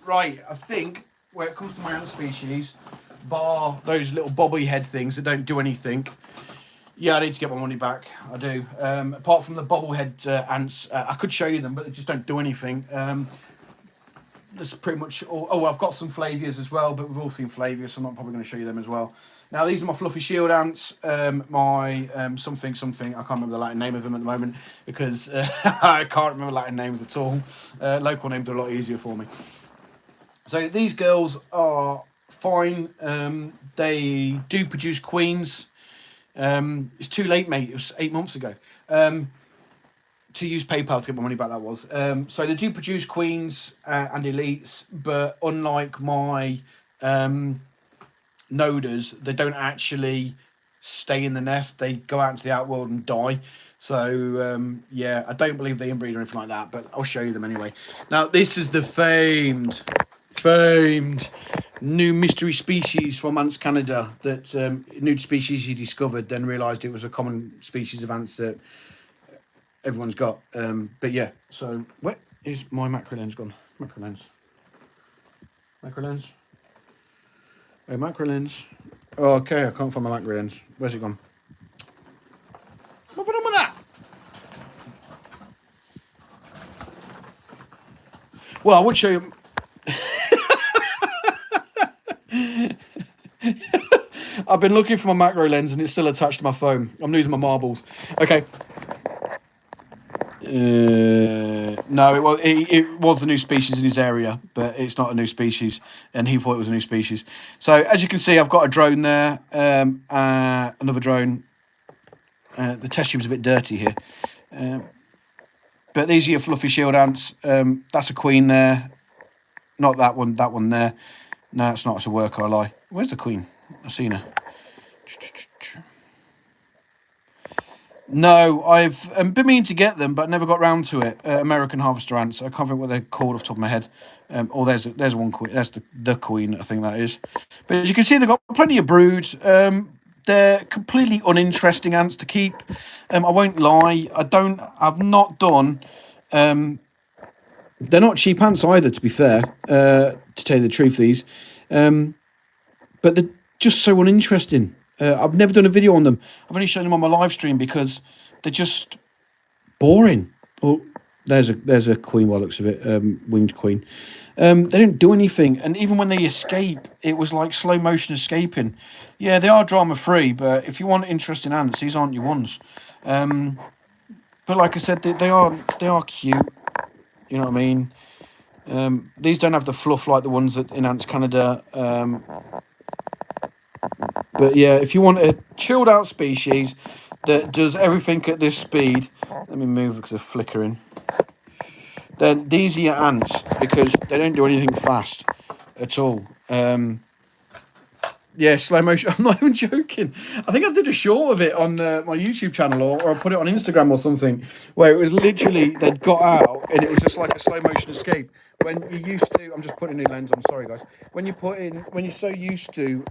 Right, I think where it comes to my ant species, bar those little bobbly head things that don't do anything, yeah, I need to get my money back. I do. Apart from the bobblehead ants, I could show you them, but they just don't do anything. That's pretty much all. Oh, I've got some Flavias as well, but we've all seen Flavias, so I'm not probably going to show you them as well. Now, these are my fluffy shield ants, my something, I can't remember the Latin name of them at the moment, because I can't remember Latin names at all. Local names are a lot easier for me. So these girls are fine. They do produce queens. It's too late, mate. It was 8 months ago. To use PayPal to get my money back, that was. So they do produce queens and elites, but unlike my noders, they don't actually stay in the nest. They go out into the outworld and die. So, yeah, I don't believe they inbreed or anything like that, but I'll show you them anyway. Now, this is the famed new mystery species from Ants Canada, that new species he discovered, then realised it was a common species of ants that everyone's got. But yeah, so where is my macro lens gone? Macro lens. Oh, macro lens. Oh, okay, I can't find my macro lens. Where's it gone? What have I done with that? Well, I would show you. I've been looking for my macro lens and it's still attached to my phone. I'm losing my marbles. Okay. No, it was a new species in his area, but it's not a new species, and he thought it was a new species. So as you can see, I've got a drone there, another drone. The test tube's a bit dirty here, but these are your fluffy shield ants. That's a queen there, not that one. That one there. No, it's not. It's a worker. I lie. Where's the queen? I've seen her. No, I've been meaning to get them, but never got round to it. American harvester ants. I can't think what they're called off the top of my head. There's one queen. That's the queen, I think that is. But as you can see, they've got plenty of brood. they're completely uninteresting ants to keep. I won't lie. I've not done. They're not cheap ants either, to be fair. To tell you the truth, these, but they're just so uninteresting. I've never done a video on them. I've only shown them on my live stream because they're just boring. Oh, there's a queen by the looks of it, winged queen. They don't do anything, and even when they escape, it was like slow motion escaping. Yeah, they are drama free, but if you want interesting ants, these aren't your ones. But like I said, they are cute. You know what I mean? These don't have the fluff like the ones that in Ants Canada. But yeah, if you want a chilled out species that does everything at this speed, let me move because they're flickering. Then these are your ants because they don't do anything fast at all. Yeah, slow motion. I'm not even joking. I think I did a short of it on my YouTube channel, or I put it on Instagram or something, where it was literally they'd got out and it was just like a slow motion escape. When you used to, I'm just putting a new lens on. Sorry, guys. When you're so used to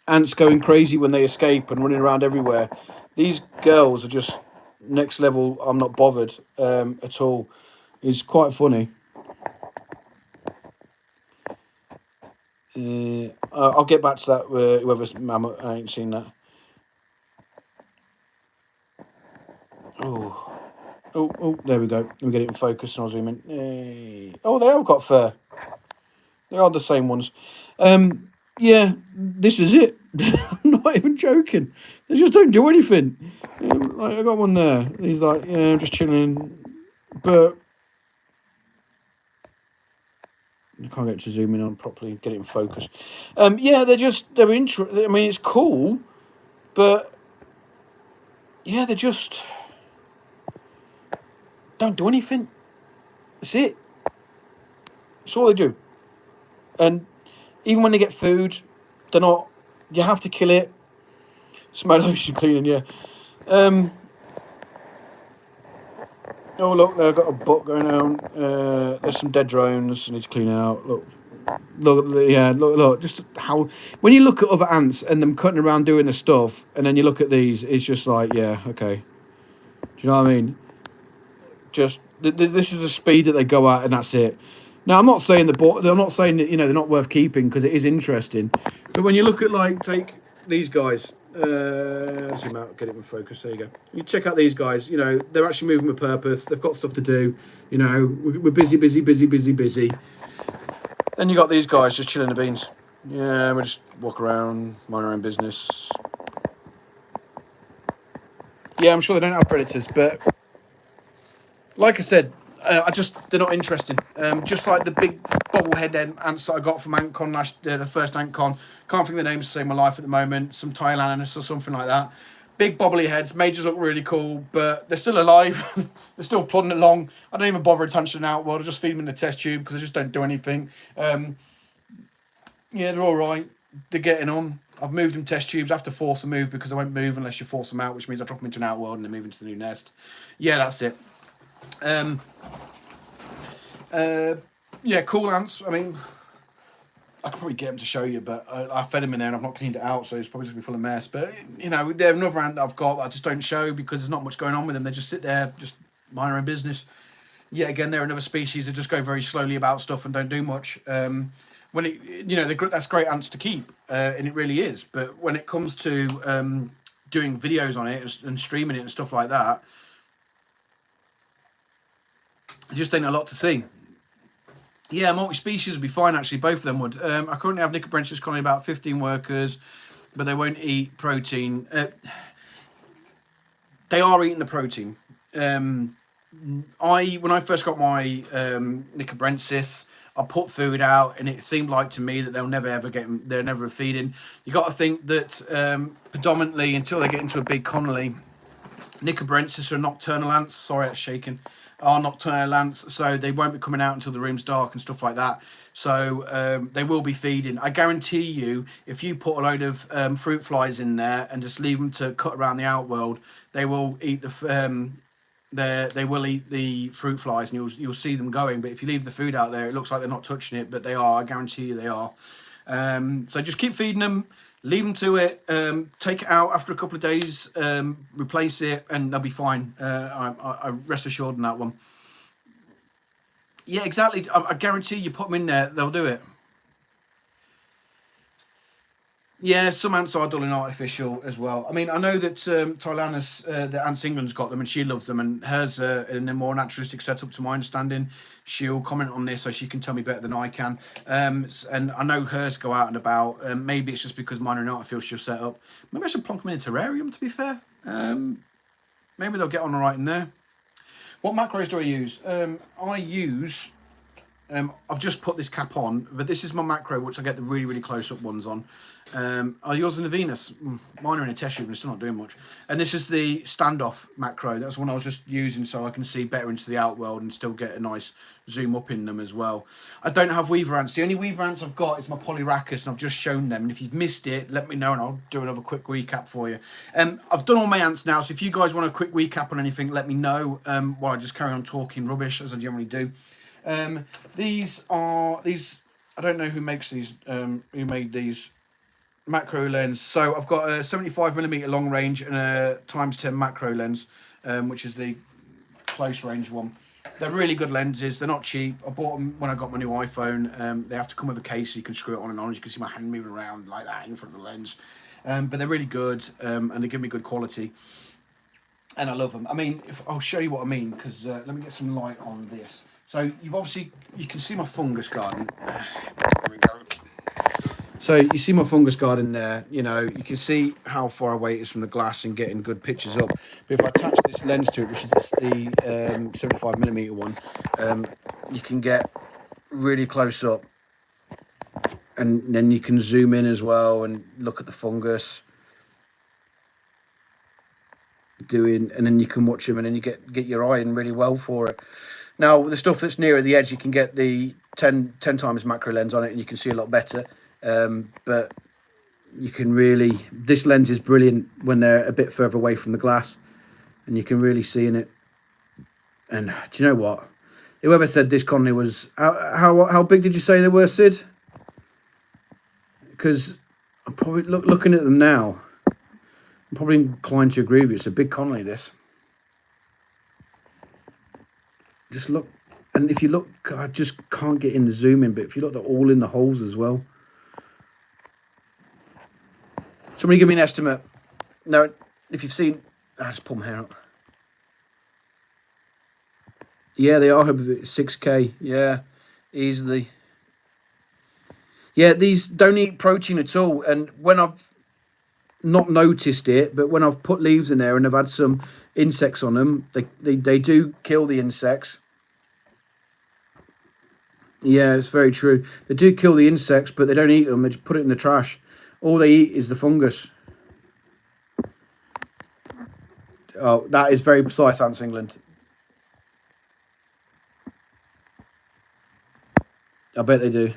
ants going crazy when they escape and running around everywhere, these girls are just next level. I'm not bothered at all. It's quite funny. I'll get back to that. Whoever's mammoth, I ain't seen that. Oh, there we go. Let me get it in focus and I'll zoom in. Hey. Oh, they have got fur. They are the same ones. Yeah, this is it. I'm not even joking. They just don't do anything. Like I got one there. He's like, yeah, I'm just chilling. But I can't get to zoom in on properly, get it in focus. Yeah, they're interesting. I mean, it's cool, but yeah, they just don't do anything. That's it. That's all they do. And even when they get food, they're not. You have to kill it. Smell ocean cleaning, yeah. Oh look, they've got a butt going on. There's some dead drones. I need to clean out. Look, yeah, look. Just how when you look at other ants and them cutting around doing the stuff, and then you look at these, it's just like, yeah, okay. Do you know what I mean? Just this is the speed that they go at, and that's it. Now, I'm not saying I'm not saying that they're not worth keeping because it is interesting, but when you look at take these guys, zoom out, get it in focus. There you go. You check out these guys. They're actually moving with purpose. They've got stuff to do. We're busy. Then you got these guys just chilling the beans. Yeah, we just walk around, mind our own business. Yeah, I'm sure they don't have predators, but like I said, they're not interesting. Just like the big bobblehead ants that I got from AntCon the first AntCon. Can't think of the names to save my life at the moment. Some Thailand ants or something like that. Big bobbly heads, majors look really cool, but they're still alive. They're still plodding along. I don't even bother attention out. Well, I just feed them in the test tube because they just don't do anything. Yeah, they're all right. They're getting on. I've moved them test tubes. I have to force a move because they won't move unless you force them out, which means I drop them into an outworld and they move into the new nest. Yeah, that's it. Yeah, cool ants. I mean, I could probably get them to show you, but I fed them in there and I've not cleaned it out, so it's probably just be full of mess. But they're another ant that I've got that I just don't show because there's not much going on with them. They just sit there, just mind their own business. Yeah, again, they're another species that just go very slowly about stuff and don't do much. When that's great ants to keep, and it really is. But when it comes to doing videos on it and streaming it and stuff like that, it just ain't a lot to see. Yeah, multi-species would be fine, actually. Both of them would. I currently have Nicobrensis colony, about 15 workers, but they won't eat protein. They are eating the protein. When I first got my Nicobrensis, I put food out, and it seemed like to me that they'll never ever they're never feeding. You got to think that predominantly until they get into a big colony, Nicobrensis are nocturnal ants. Sorry, it's shaking. Are nocturnal ants, so they won't be coming out until the room's dark and stuff like that. So they will be feeding. I guarantee you, if you put a load of fruit flies in there and just leave them to cut around the outworld, they will eat they will eat the fruit flies, and you'll see them going. But if you leave the food out there, it looks like they're not touching it, but they are. I guarantee you they are. So just keep feeding them, leave them to it, take it out after a couple of days, replace it, and they'll be fine. I rest assured on that one. Yeah, exactly. I guarantee you put them in there, they'll do it. Yeah, some ants are dull and artificial as well. I mean, I know that Tylanus, the Ants England's got them and she loves them, and hers in a more naturalistic setup, to my understanding. She'll comment on this so she can tell me better than I can. And I know hers go out and about. Maybe it's just because mine are an artificial setup. Maybe I should plonk them in a terrarium, to be fair. Maybe they'll get on all right in there. What macros do I use? I use... I've just put this cap on, but this is my macro, which I get the really, really close-up ones on. Are yours in the Venus? Mine are in a test tube, and it's still not doing much. And this is the standoff macro. That's one I was just using so I can see better into the outworld and still get a nice zoom up in them as well. I don't have weaver ants. The only weaver ants I've got is my Polyrhacus, and I've just shown them. And if you've missed it, let me know, and I'll do another quick recap for you. I've done all my ants now, so if you guys want a quick recap on anything, let me know while I just carry on talking rubbish, as I generally do. These are I don't know who makes these, who made these macro lens. So I've got a 75mm long range and a ×10 macro lens, which is the close range one. They're really good lenses. They're not cheap. I bought them when I got my new iPhone. They have to come with a case so you can screw it on and on. You can see my hand moving around like that in front of the lens. But they're really good, and they give me good quality. And I love them. I mean, I'll show you what I mean, because let me get some light on this. So you can see my fungus garden. There we go. So you see my fungus garden there. You know, you can see how far away it is from the glass and getting good pictures up. But if I attach this lens to it, which is the 75mm one, you can get really close up, and then you can zoom in as well and look at the fungus. And then you can watch them, and then you get your eye in really well for it. Now, the stuff that's nearer the edge, you can get the 10 times macro lens on it, and you can see a lot better. But you can really... This lens is brilliant when they're a bit further away from the glass, and you can really see in it. And do you know what? Whoever said this colony was... How big did you say they were, Sid? Because I'm probably looking at them now. I'm probably inclined to agree with you. It's a big colony, this. Just look, and if you look, I just can't get in the zoom in, but if you look, they're all in the holes as well. Somebody give me an estimate. No, if you've seen, I just pull my hair up. Yeah, they are 6K. Yeah, easily. Yeah, these don't eat protein at all, and when I've not noticed it, but when I've put leaves in there and I've had some insects on them, they do kill the insects. Yeah, it's very true. They do kill the insects, but they don't eat them. They just put it in the trash. All they eat is the fungus. Oh, that is very precise, Ants England. I bet they do.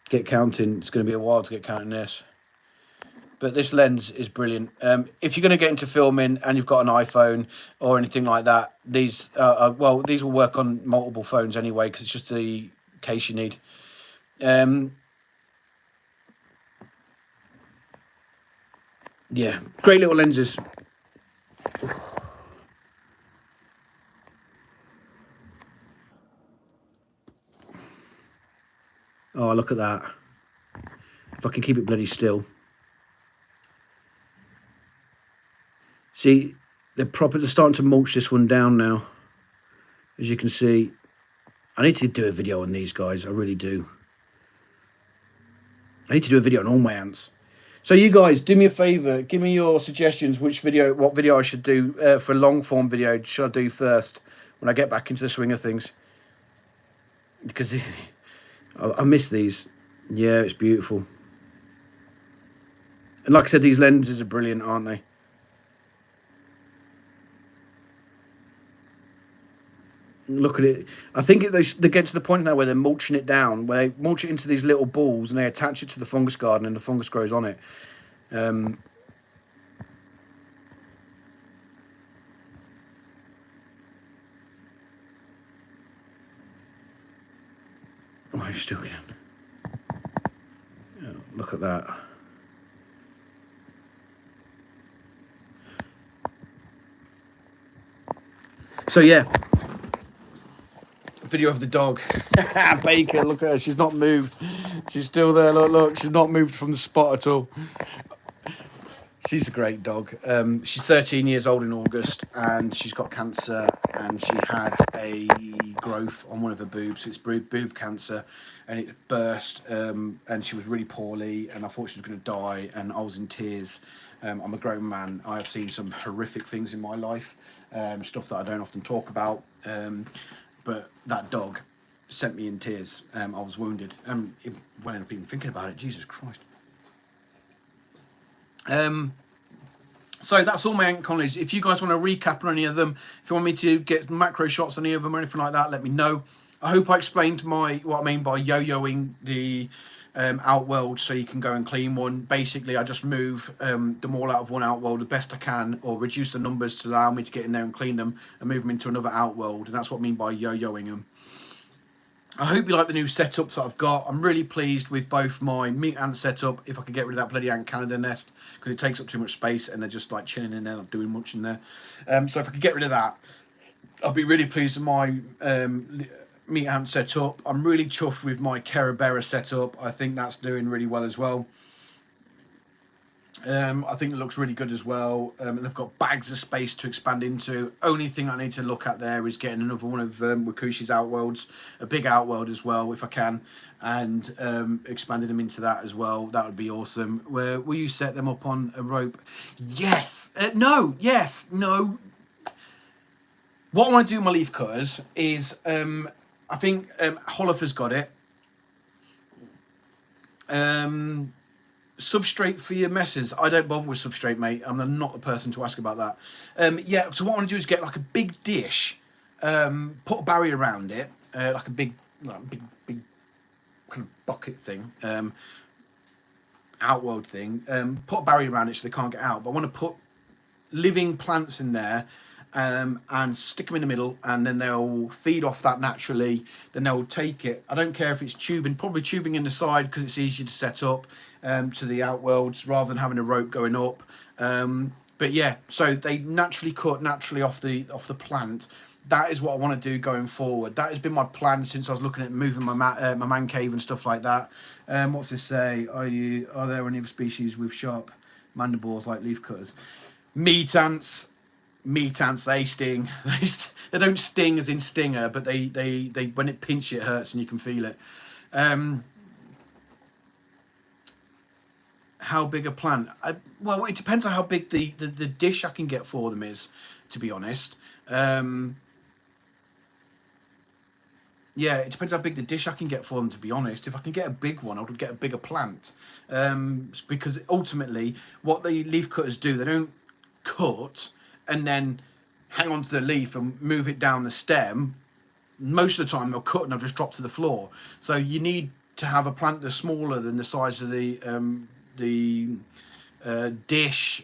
Get counting. It's going to be a while to get counting this. But this lens is brilliant. If you're going to get into filming and you've got an iPhone or anything like that, these these will work on multiple phones anyway, because it's just the case you need. Yeah, great little lenses. Oh, look at that. If I can keep it bloody still. See, they're starting to mulch this one down now. As you can see, I need to do a video on these guys. I really do. I need to do a video on all my ants. So you guys, do me a favour. Give me your suggestions. What video I should do for a long form video. Should I do first when I get back into the swing of things? Because I miss these. Yeah, it's beautiful. And like I said, these lenses are brilliant, aren't they? Look at it. I think they get to the point now where they're mulching it down, where they mulch it into these little balls and they attach it to the fungus garden, and the fungus grows on it. Oh, I still can. Yeah, look at that. So yeah, video of the dog. Baker, look at her. She's not moved. She's still there. Look. She's not moved from the spot at all. She's a great dog. She's 13 years old in August, and she's got cancer, and she had a growth on one of her boobs. It's boob cancer, and it burst, and she was really poorly, and I thought she was going to die, and I was in tears. I'm a grown man. I have seen some horrific things in my life, stuff that I don't often talk about, but that dog sent me in tears. I was wounded. It went up even thinking about it. Jesus Christ. So that's all my ant colonies. If you guys want to recap on any of them, if you want me to get macro shots on any of them or anything like that, let me know. I hope I explained what I mean by yo-yoing the outworld so you can go and clean one. Basically, I just move them all out of one outworld the best I can, or reduce the numbers to allow me to get in there and clean them and move them into another outworld. And that's what I mean by yo-yoing them. I hope you like the new setups that I've got. I'm really pleased with both my meat ant setup, if I could get rid of that bloody Ant Canada nest, because it takes up too much space and they're just like chilling in there, not doing much in there. So if I could get rid of that, I'll be really pleased with my meat ant setup. I'm really chuffed with my Kerabera setup. I think that's doing really well as well. I think it looks really good as well, and I've got bags of space to expand into. Only thing I need to look at there is getting another one of Wakushi's outworlds, a big outworld as well if I can, and expanding them into that as well. That would be awesome. Will you set them up on a rope? Yes. No. Yes. No. What I want to do with my leaf cutters is, I think Holifer's got it. Substrate for your messes. I don't bother with substrate, mate. I'm not the person to ask about that. Yeah, so what I want to do is get like a big dish, put a barrier around it, like a big kind of bucket thing, outworld thing. Put a barrier around it so they can't get out. But I want to put living plants in there, and stick them in the middle, and then they'll feed off that naturally. Then they'll take it. I don't care if it's tubing, probably tubing in the side because it's easier to set up to the outworlds rather than having a rope going up. But yeah, so they naturally cut naturally off the plant. That is what I want to do going forward. That has been my plan since I was looking at moving my man cave and stuff like that. What's this say? Are there any other species with sharp mandibles like leaf cutters? Meat ants, they sting. They don't sting as in stinger, but they when it pinch it hurts and you can feel it. How big a plant? Well, it depends on how big the dish I can get for them is, to be honest. Yeah, it depends how big the dish I can get for them, to be honest. If I can get a big one, I would get a bigger plant. Because ultimately, what the leaf cutters do, they don't cut and then hang on to the leaf and move it down the stem. Most of the time, they'll cut and they'll just drop to the floor. So you need to have a plant that's smaller than the size of the dish.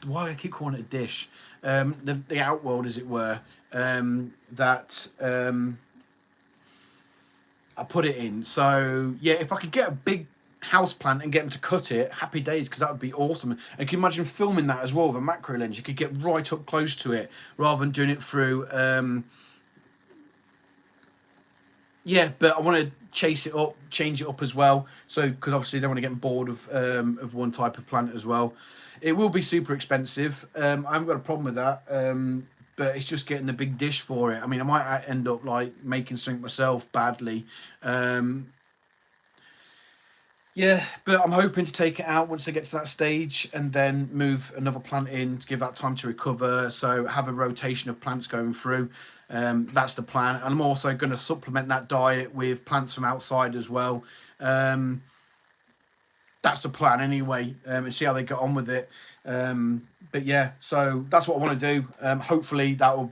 Why do I keep calling it a dish? The outworld, as it were, that I put it in. So yeah, if I could get a big house plant and get them to cut it, happy days, because that would be awesome. And can you imagine filming that as well with a macro lens? You could get right up close to it rather than doing it through yeah, but I want to chase it up, change it up as well. So because obviously I don't want to get bored of one type of plant as well. It will be super expensive. I haven't got a problem with that. But it's just getting the big dish for it. I mean, I might end up like making something myself badly. Yeah, but I'm hoping to take it out once they get to that stage and then move another plant in to give that time to recover. So have a rotation of plants going through. That's the plan. And I'm also going to supplement that diet with plants from outside as well. That's the plan anyway, and see how they get on with it. But yeah, so that's what I want to do. Hopefully that will,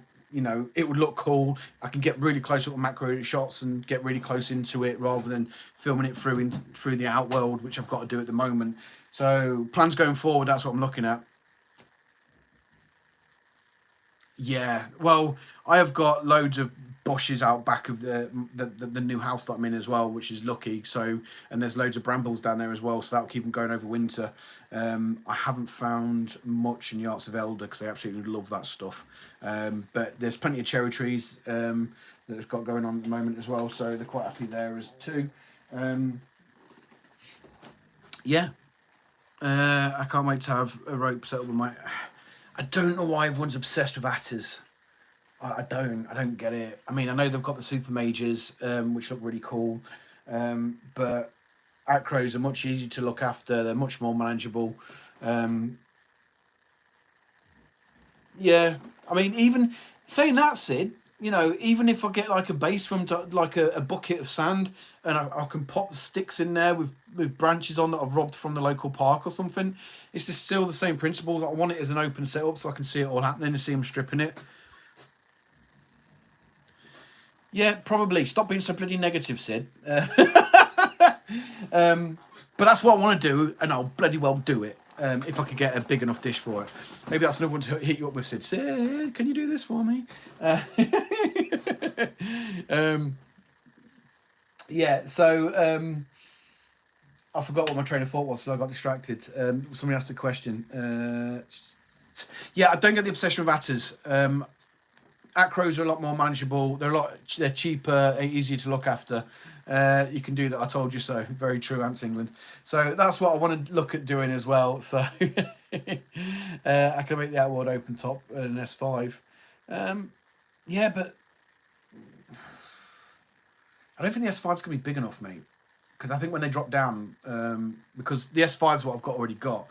it would look cool. I can get really close up with macro shots and get really close into it rather than filming it through the outworld, which I've got to do at the moment. So plans going forward, that's what I'm looking at. Yeah, well, I have got loads of bushes out back of the new house that I'm in as well, which is lucky. So, and there's loads of brambles down there as well, so that'll keep them going over winter. I haven't found much in the Arts of Elder because I absolutely love that stuff. But there's plenty of cherry trees that it's got going on at the moment as well, so they're quite happy there as too. Yeah, I can't wait to have a rope set up with my. I don't know why everyone's obsessed with atters. I don't get it. I mean, I know they've got the super majors, which look really cool, but acros are much easier to look after. They're much more manageable. Yeah, I mean, even saying that, Sid, you know, even if I get like a base from like a bucket of sand, and I can pop sticks in there with branches on that I've robbed from the local park or something, it's just still the same principle. I want it as an open setup so I can see it all happening and see them stripping it. Yeah, probably. Stop being so bloody negative, Sid. But that's what I want to do, and I'll bloody well do it. If I could get a big enough dish for it. Maybe that's another one to hit you up with, Sid. Sid, can you do this for me? Yeah, so I forgot what my train of thought was, so I got distracted. Somebody asked a question. Yeah, I don't get the obsession with atters. Acros are a lot more manageable. They're cheaper, easier to look after. You can do that. I told you so. Very true, Ants England. So that's what I want to look at doing as well. So I can make the Outward open top and an S5. Yeah, but I don't think the S5's gonna be big enough, mate. Because I think when they drop down, because the S5 is what I've already got.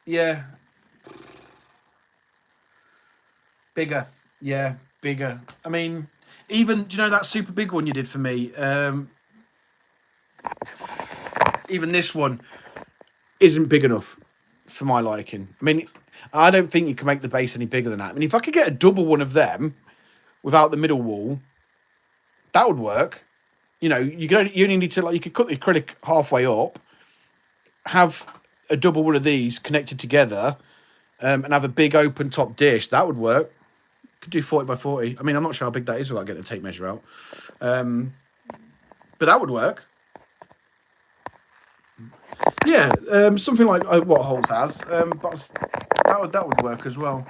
Yeah. Bigger. Yeah, bigger. I mean, even, do you know that super big one you did for me? Even this one isn't big enough for my liking. I mean, I don't think you can make the base any bigger than that. I mean, if I could get a double one of them without the middle wall, that would work. You know, you only need to, like, you could cut the acrylic halfway up, have a double one of these connected together, and have a big open top dish. That would work. Could do 40 by 40. I mean, I'm not sure how big that is without getting a tape measure out. But that would work. Yeah, something like what Holes has. But that would work as well.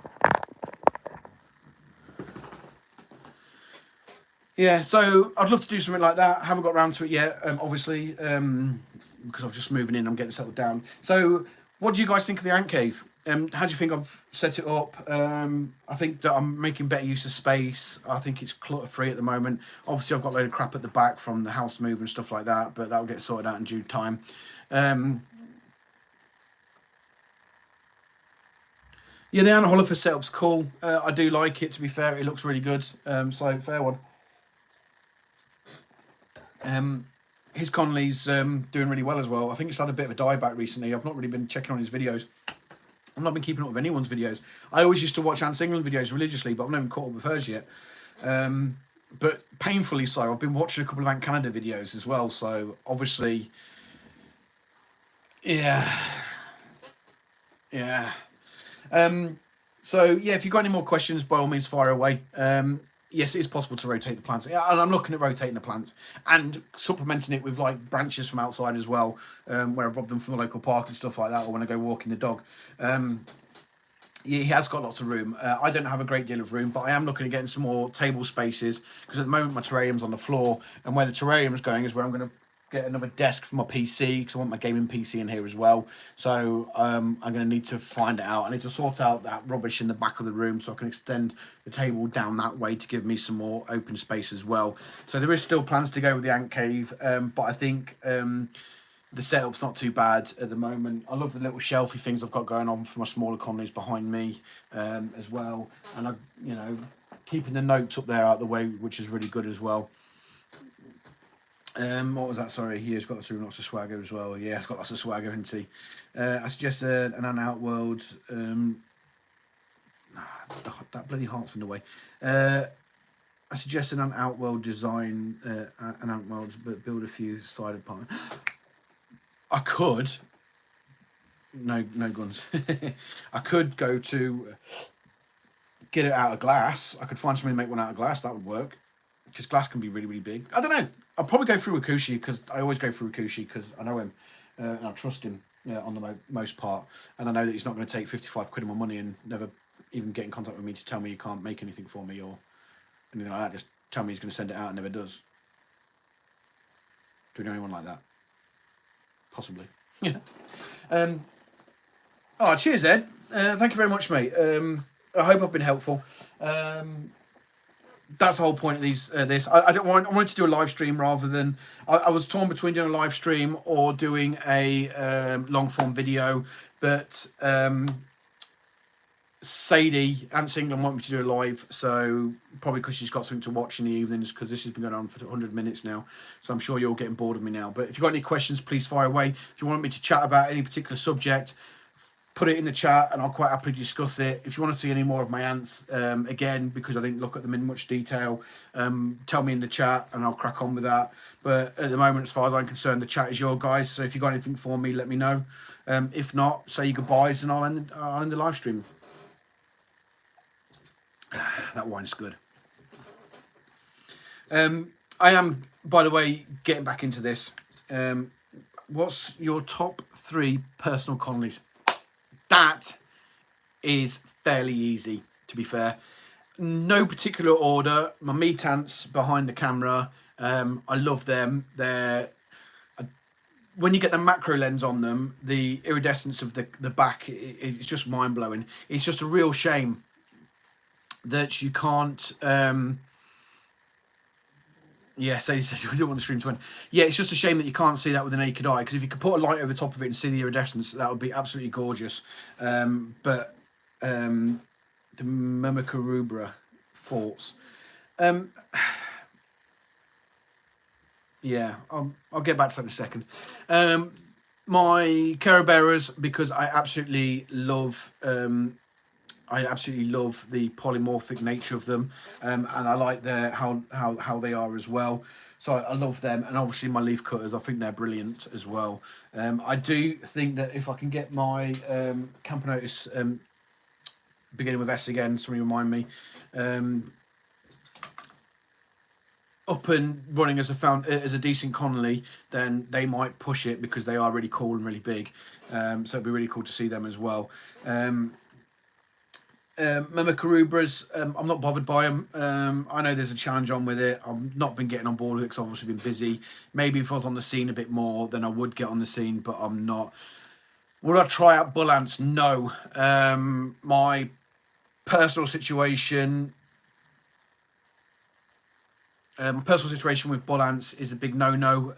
Yeah, so I'd love to do something like that. Haven't got around to it yet, obviously, because I'm just moving in. I'm getting settled down. So, what do you guys think of the ant cave? How do you think I've set it up? I think that I'm making better use of space. I think it's clutter free at the moment. Obviously, I've got a load of crap at the back from the house move and stuff like that, but that'll get sorted out in due time. Yeah, the Anna Hollifer setup's cool. I do like it, to be fair. It looks really good. So, fair one. His Conley's doing really well as well. I think it's had a bit of a dieback recently. I've not really been checking on his videos. I've not been keeping up with anyone's videos. I always used to watch Ants England videos religiously, but I've never caught up with hers yet. But painfully so. I've been watching a couple of Ant Canada videos as well. So obviously, yeah. So yeah, if you've got any more questions, by all means, fire away. Yes, it is possible to rotate the plants. Yeah, and I'm looking at rotating the plants and supplementing it with like branches from outside as well, where I've robbed them from the local park and stuff like that, or when I go walking the dog. He has got lots of room. I don't have a great deal of room, but I am looking at getting some more table spaces because at the moment my terrarium's on the floor, and where the terrarium's going is where I'm going to get another desk for my PC because I want my gaming PC in here as well. So I'm going to need to find it out. I need to sort out that rubbish in the back of the room so I can extend the table down that way to give me some more open space as well. So there is still plans to go with the ant cave, but I think the setup's not too bad at the moment. I love the little shelfy things I've got going on for my smaller colonies behind me as well, and I, you know, keeping the notes up there out of the way, which is really good as well. What was that? Sorry, he has got lots of swagger as well. Yeah, it's got lots of swagger, isn't he? I suggest an Outworld. That bloody heart's in the way. I suggest an Outworld design, an Outworld, but build a few sided parts. I could. No guns. I could go to get it out of glass. I could find somebody to make one out of glass. That would work, because glass can be really, really big. I don't know. I'll probably go through Akushi, because I always go through Akushi because I know him and I trust him on the most part, and I know that he's not going to take 55 quid of my money and never even get in contact with me to tell me he can't make anything for me or anything like that. Just tell me he's going to send it out and never does. Do we know anyone like that? Possibly. Yeah. Oh, cheers, Ed. Thank you very much, mate. I hope I've been helpful. That's the whole point of these. I wanted to do a live stream rather than. I was torn between doing a live stream or doing a long form video, but Sadie, Ants England, want me to do a live, so probably because she's got something to watch in the evenings, because this has been going on for 100 minutes now, so I'm sure you're all getting bored of me now. But if you've got any questions, please fire away. If you want me to chat about any particular subject, put it in the chat and I'll quite happily discuss it. If you want to see any more of my ants, again, because I didn't look at them in much detail, tell me in the chat and I'll crack on with that. But at the moment, as far as I'm concerned, the chat is your guys, so if you've got anything for me, let me know. If not, say your goodbyes and I'll end the live stream. That wine's good. I am, by the way, getting back into this. What's your top 3 personal Connollys? That is fairly easy, to be fair. No particular order. My meat ants behind the camera. I love them. They're when you get the macro lens on them, the iridescence of the back, it's just mind blowing. It's just a real shame that you can't. Yeah, Sadie says we don't want the stream to end. Yeah, it's just a shame that you can't see that with the naked eye, because if you could put a light over the top of it and see the iridescence, that would be absolutely gorgeous. But the Myrmecorubra thoughts. Yeah, I'll get back to that in a second. My Caraberas, because I absolutely love the polymorphic nature of them, and I like their how they are as well. So I love them, and obviously my leaf cutters, I think they're brilliant as well. I do think that if I can get my Camponotus beginning with S again, somebody remind me, up and running as a decent Connolly, then they might push it, because they are really cool and really big. So it'd be really cool to see them as well. Myrmecorubras, I'm not bothered by them. I know there's a challenge on with it. I've not been getting on board with it because I've obviously been busy. Maybe if I was on the scene a bit more, then I would get on the scene, but I'm not. Would I try out bull ants? No. My personal situation with bull ants is a big no-no,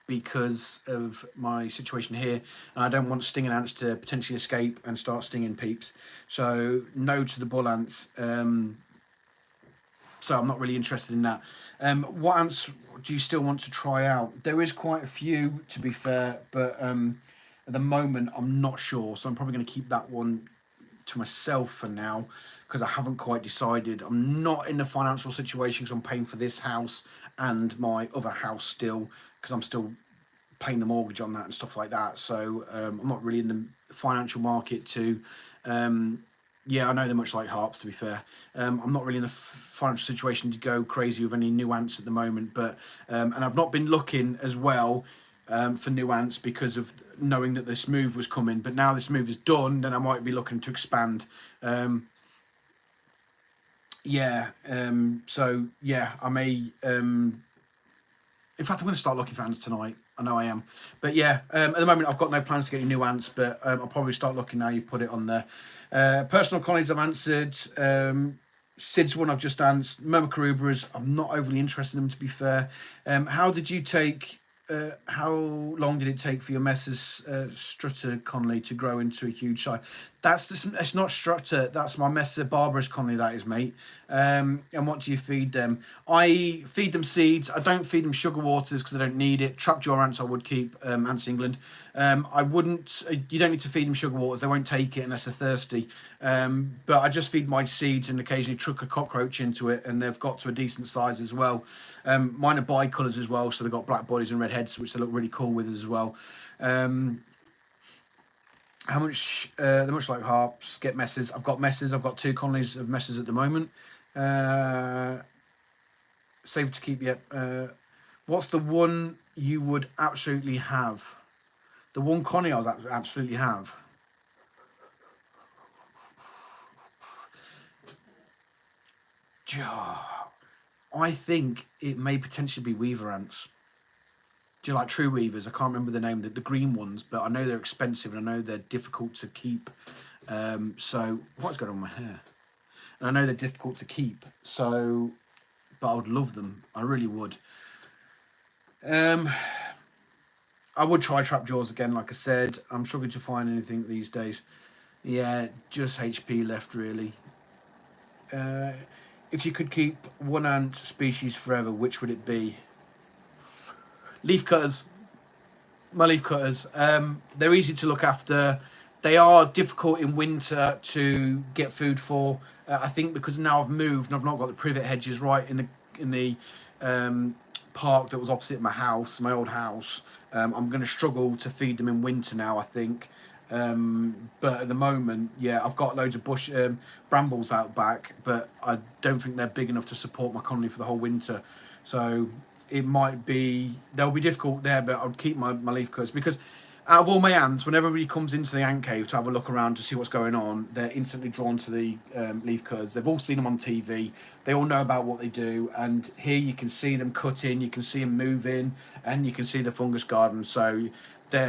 because of my situation here, and I don't want stinging ants to potentially escape and start stinging peeps. So no to the bull ants. So I'm not really interested in that. What ants do you still want to try out? There is quite a few, to be fair, but at the moment I'm not sure, so I'm probably going to keep that one to myself for now, because I haven't quite decided. I'm not in the financial situation, because I'm paying for this house and my other house still, because I'm still paying the mortgage on that and stuff like that. So I'm not really in the financial market to yeah, I know they're much like harps, to be fair. I'm not really in the financial situation to go crazy with any new ants at the moment, but and I've not been looking as well for new ants, because of knowing that this move was coming. But now this move is done, then I might be looking to expand. Yeah, so yeah, I may. In fact, I'm going to start looking for ants tonight. I know I am. But yeah, at the moment, I've got no plans to get any new ants, but I'll probably start looking now. You've put it on there. Personal Connies I've answered. Sid's one I've just answered. Myrmecorubras, I'm not overly interested in them, to be fair. How long did it take for your Messrs Strutter Connolly to grow into a huge size? It's not Strutter, that's my Messer Barbarous Connolly, that is, mate. And what do you feed them? I feed them seeds. I don't feed them sugar waters because I don't need it. Trapjaw ants I would keep, Ants England. I wouldn't, you don't need to feed them sugar waters. They won't take it unless they're thirsty. But I just feed my seeds and occasionally truck a cockroach into it, and they've got to a decent size as well. Mine are bicolours as well, so they've got black bodies and red heads, which they look really cool with as well. How much? They're much like harps. Get messes. I've got messes. I've got 2 colonies of messes at the moment. Safe to keep. Yep. What's the one you would absolutely have? The one colony I would absolutely have. I think it may potentially be weaver ants. Do you like true weavers? I can't remember the name, the green ones, but I know they're expensive and I know they're difficult to keep. So what's going on with my hair? And I know they're difficult to keep. So, but I would love them. I really would. I would try trapjaws again, like I said. I'm struggling to find anything these days. Yeah, just HP left really. If you could keep one ant species forever, which would it be? Leaf cutters. My leaf cutters. They're easy to look after. They are difficult in winter to get food for. I think because now I've moved and I've not got the privet hedges right in the park that was opposite my house, my old house. I'm going to struggle to feed them in winter now, I think. But at the moment, yeah, I've got loads of bush brambles out back, but I don't think they're big enough to support my colony for the whole winter. So it might be, they'll be difficult there, but I'll keep my leaf cutters because out of all my ants, when everybody comes into the ant cave to have a look around to see what's going on, they're instantly drawn to the leaf cutters. They've all seen them on TV. They all know about what they do. And here you can see them cutting, you can see them moving, and you can see the fungus garden. So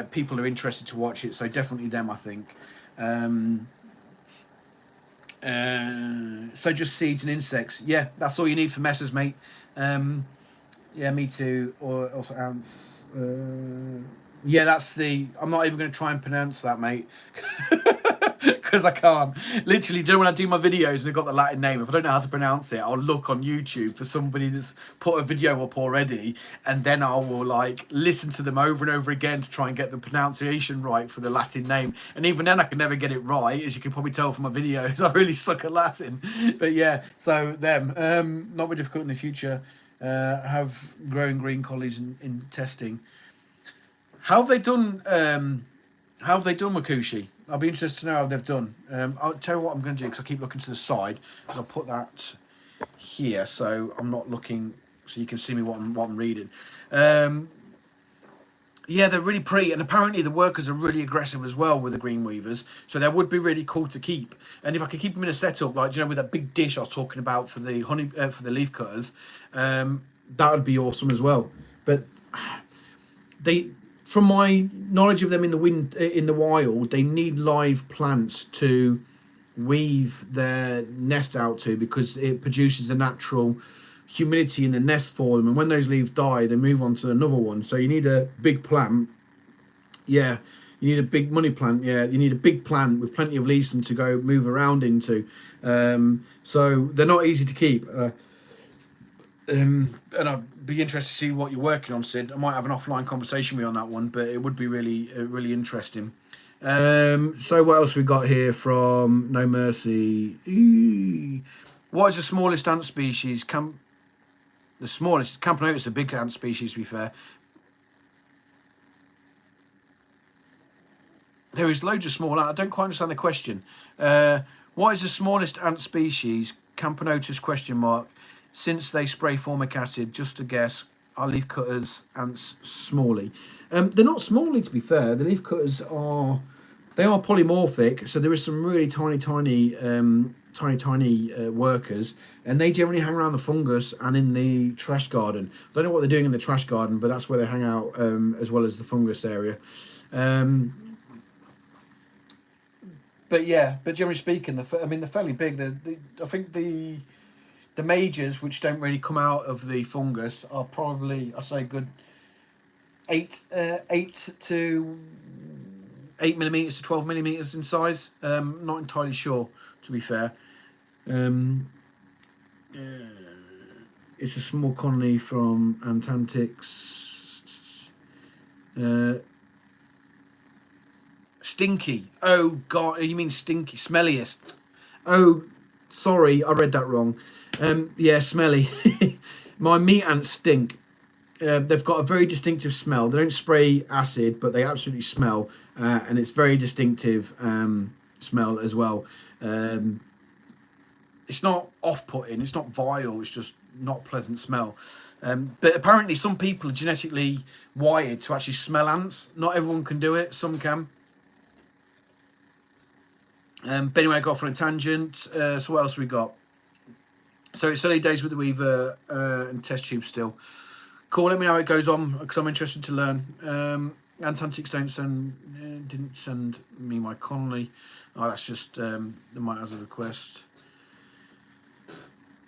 people are interested to watch it. So definitely them, I think. So just seeds and insects. Yeah, that's all you need for messes, mate. Yeah, me too. Or also ants. Yeah, that's the. I'm not even going to try and pronounce that, mate, because I can't. Literally, when I do my videos and I've got the Latin name, if I don't know how to pronounce it, I'll look on YouTube for somebody that's put a video up already, and then I will like listen to them over and over again to try and get the pronunciation right for the Latin name. And even then, I can never get it right, as you can probably tell from my videos. I really suck at Latin. But yeah, so them. Not very difficult in the future. Have growing green collies in testing. How have they done? Wakushi? I'll be interested to know how they've done. I'll tell you what I'm going to do because I keep looking to the side. I'll put that here so I'm not looking, so you can see me what I'm reading. Yeah, they're really pretty, and apparently the workers are really aggressive as well with the green weavers. So they would be really cool to keep. And if I could keep them in a setup, like with that big dish I was talking about for the for the leaf cutters, that would be awesome as well. But from my knowledge of them in the wild, they need live plants to weave their nest out to because it produces a natural humidity in the nest for them, and when those leaves die they move on to another one. So you need a big plant. Yeah, you need a big money plant. Yeah, you need a big plant with plenty of leaves for them to go move around into. So they're not easy to keep. And I'd be interested to see what you're working on, Sid. I might have an offline conversation with you on that one, but it would be really interesting. So what else we got here from No Mercy? What is the smallest ant species? The smallest, Camponotus, a big ant species, to be fair. There is loads of small ant. I don't quite understand the question. What is the smallest ant species? Camponotus question mark. Since they spray formic acid, just to guess, are leaf cutters ants smally? They're not smally, to be fair. The leaf cutters are polymorphic, so there is some really tiny workers, and they generally hang around the fungus and in the trash garden. I don't know what they're doing in the trash garden, but that's where they hang out, as well as the fungus area. But yeah, but generally speaking, they're fairly big. I think the majors, which don't really come out of the fungus, are probably, I say, good 8 to 8 millimeters to 12 millimeters in size. Not entirely sure, to be fair. It's a small colony from Antantics. Stinky. Oh God, you mean stinky? Smelliest. Oh, sorry, I read that wrong. Yeah, smelly. My meat ants stink. They've got a very distinctive smell. They don't spray acid, but they absolutely smell. and it's very distinctive smell as well. It's not off-putting, it's not vile, it's just not pleasant smell. But apparently some people are genetically wired to actually smell ants. Not everyone can do it, some can. But anyway, I got off on a tangent. So what else we got? So it's early days with the Weaver and test tube still. Cool, let me know how it goes on, because I'm interested to learn. Antantics didn't send me my Connolly. Oh, that's just they might have a request.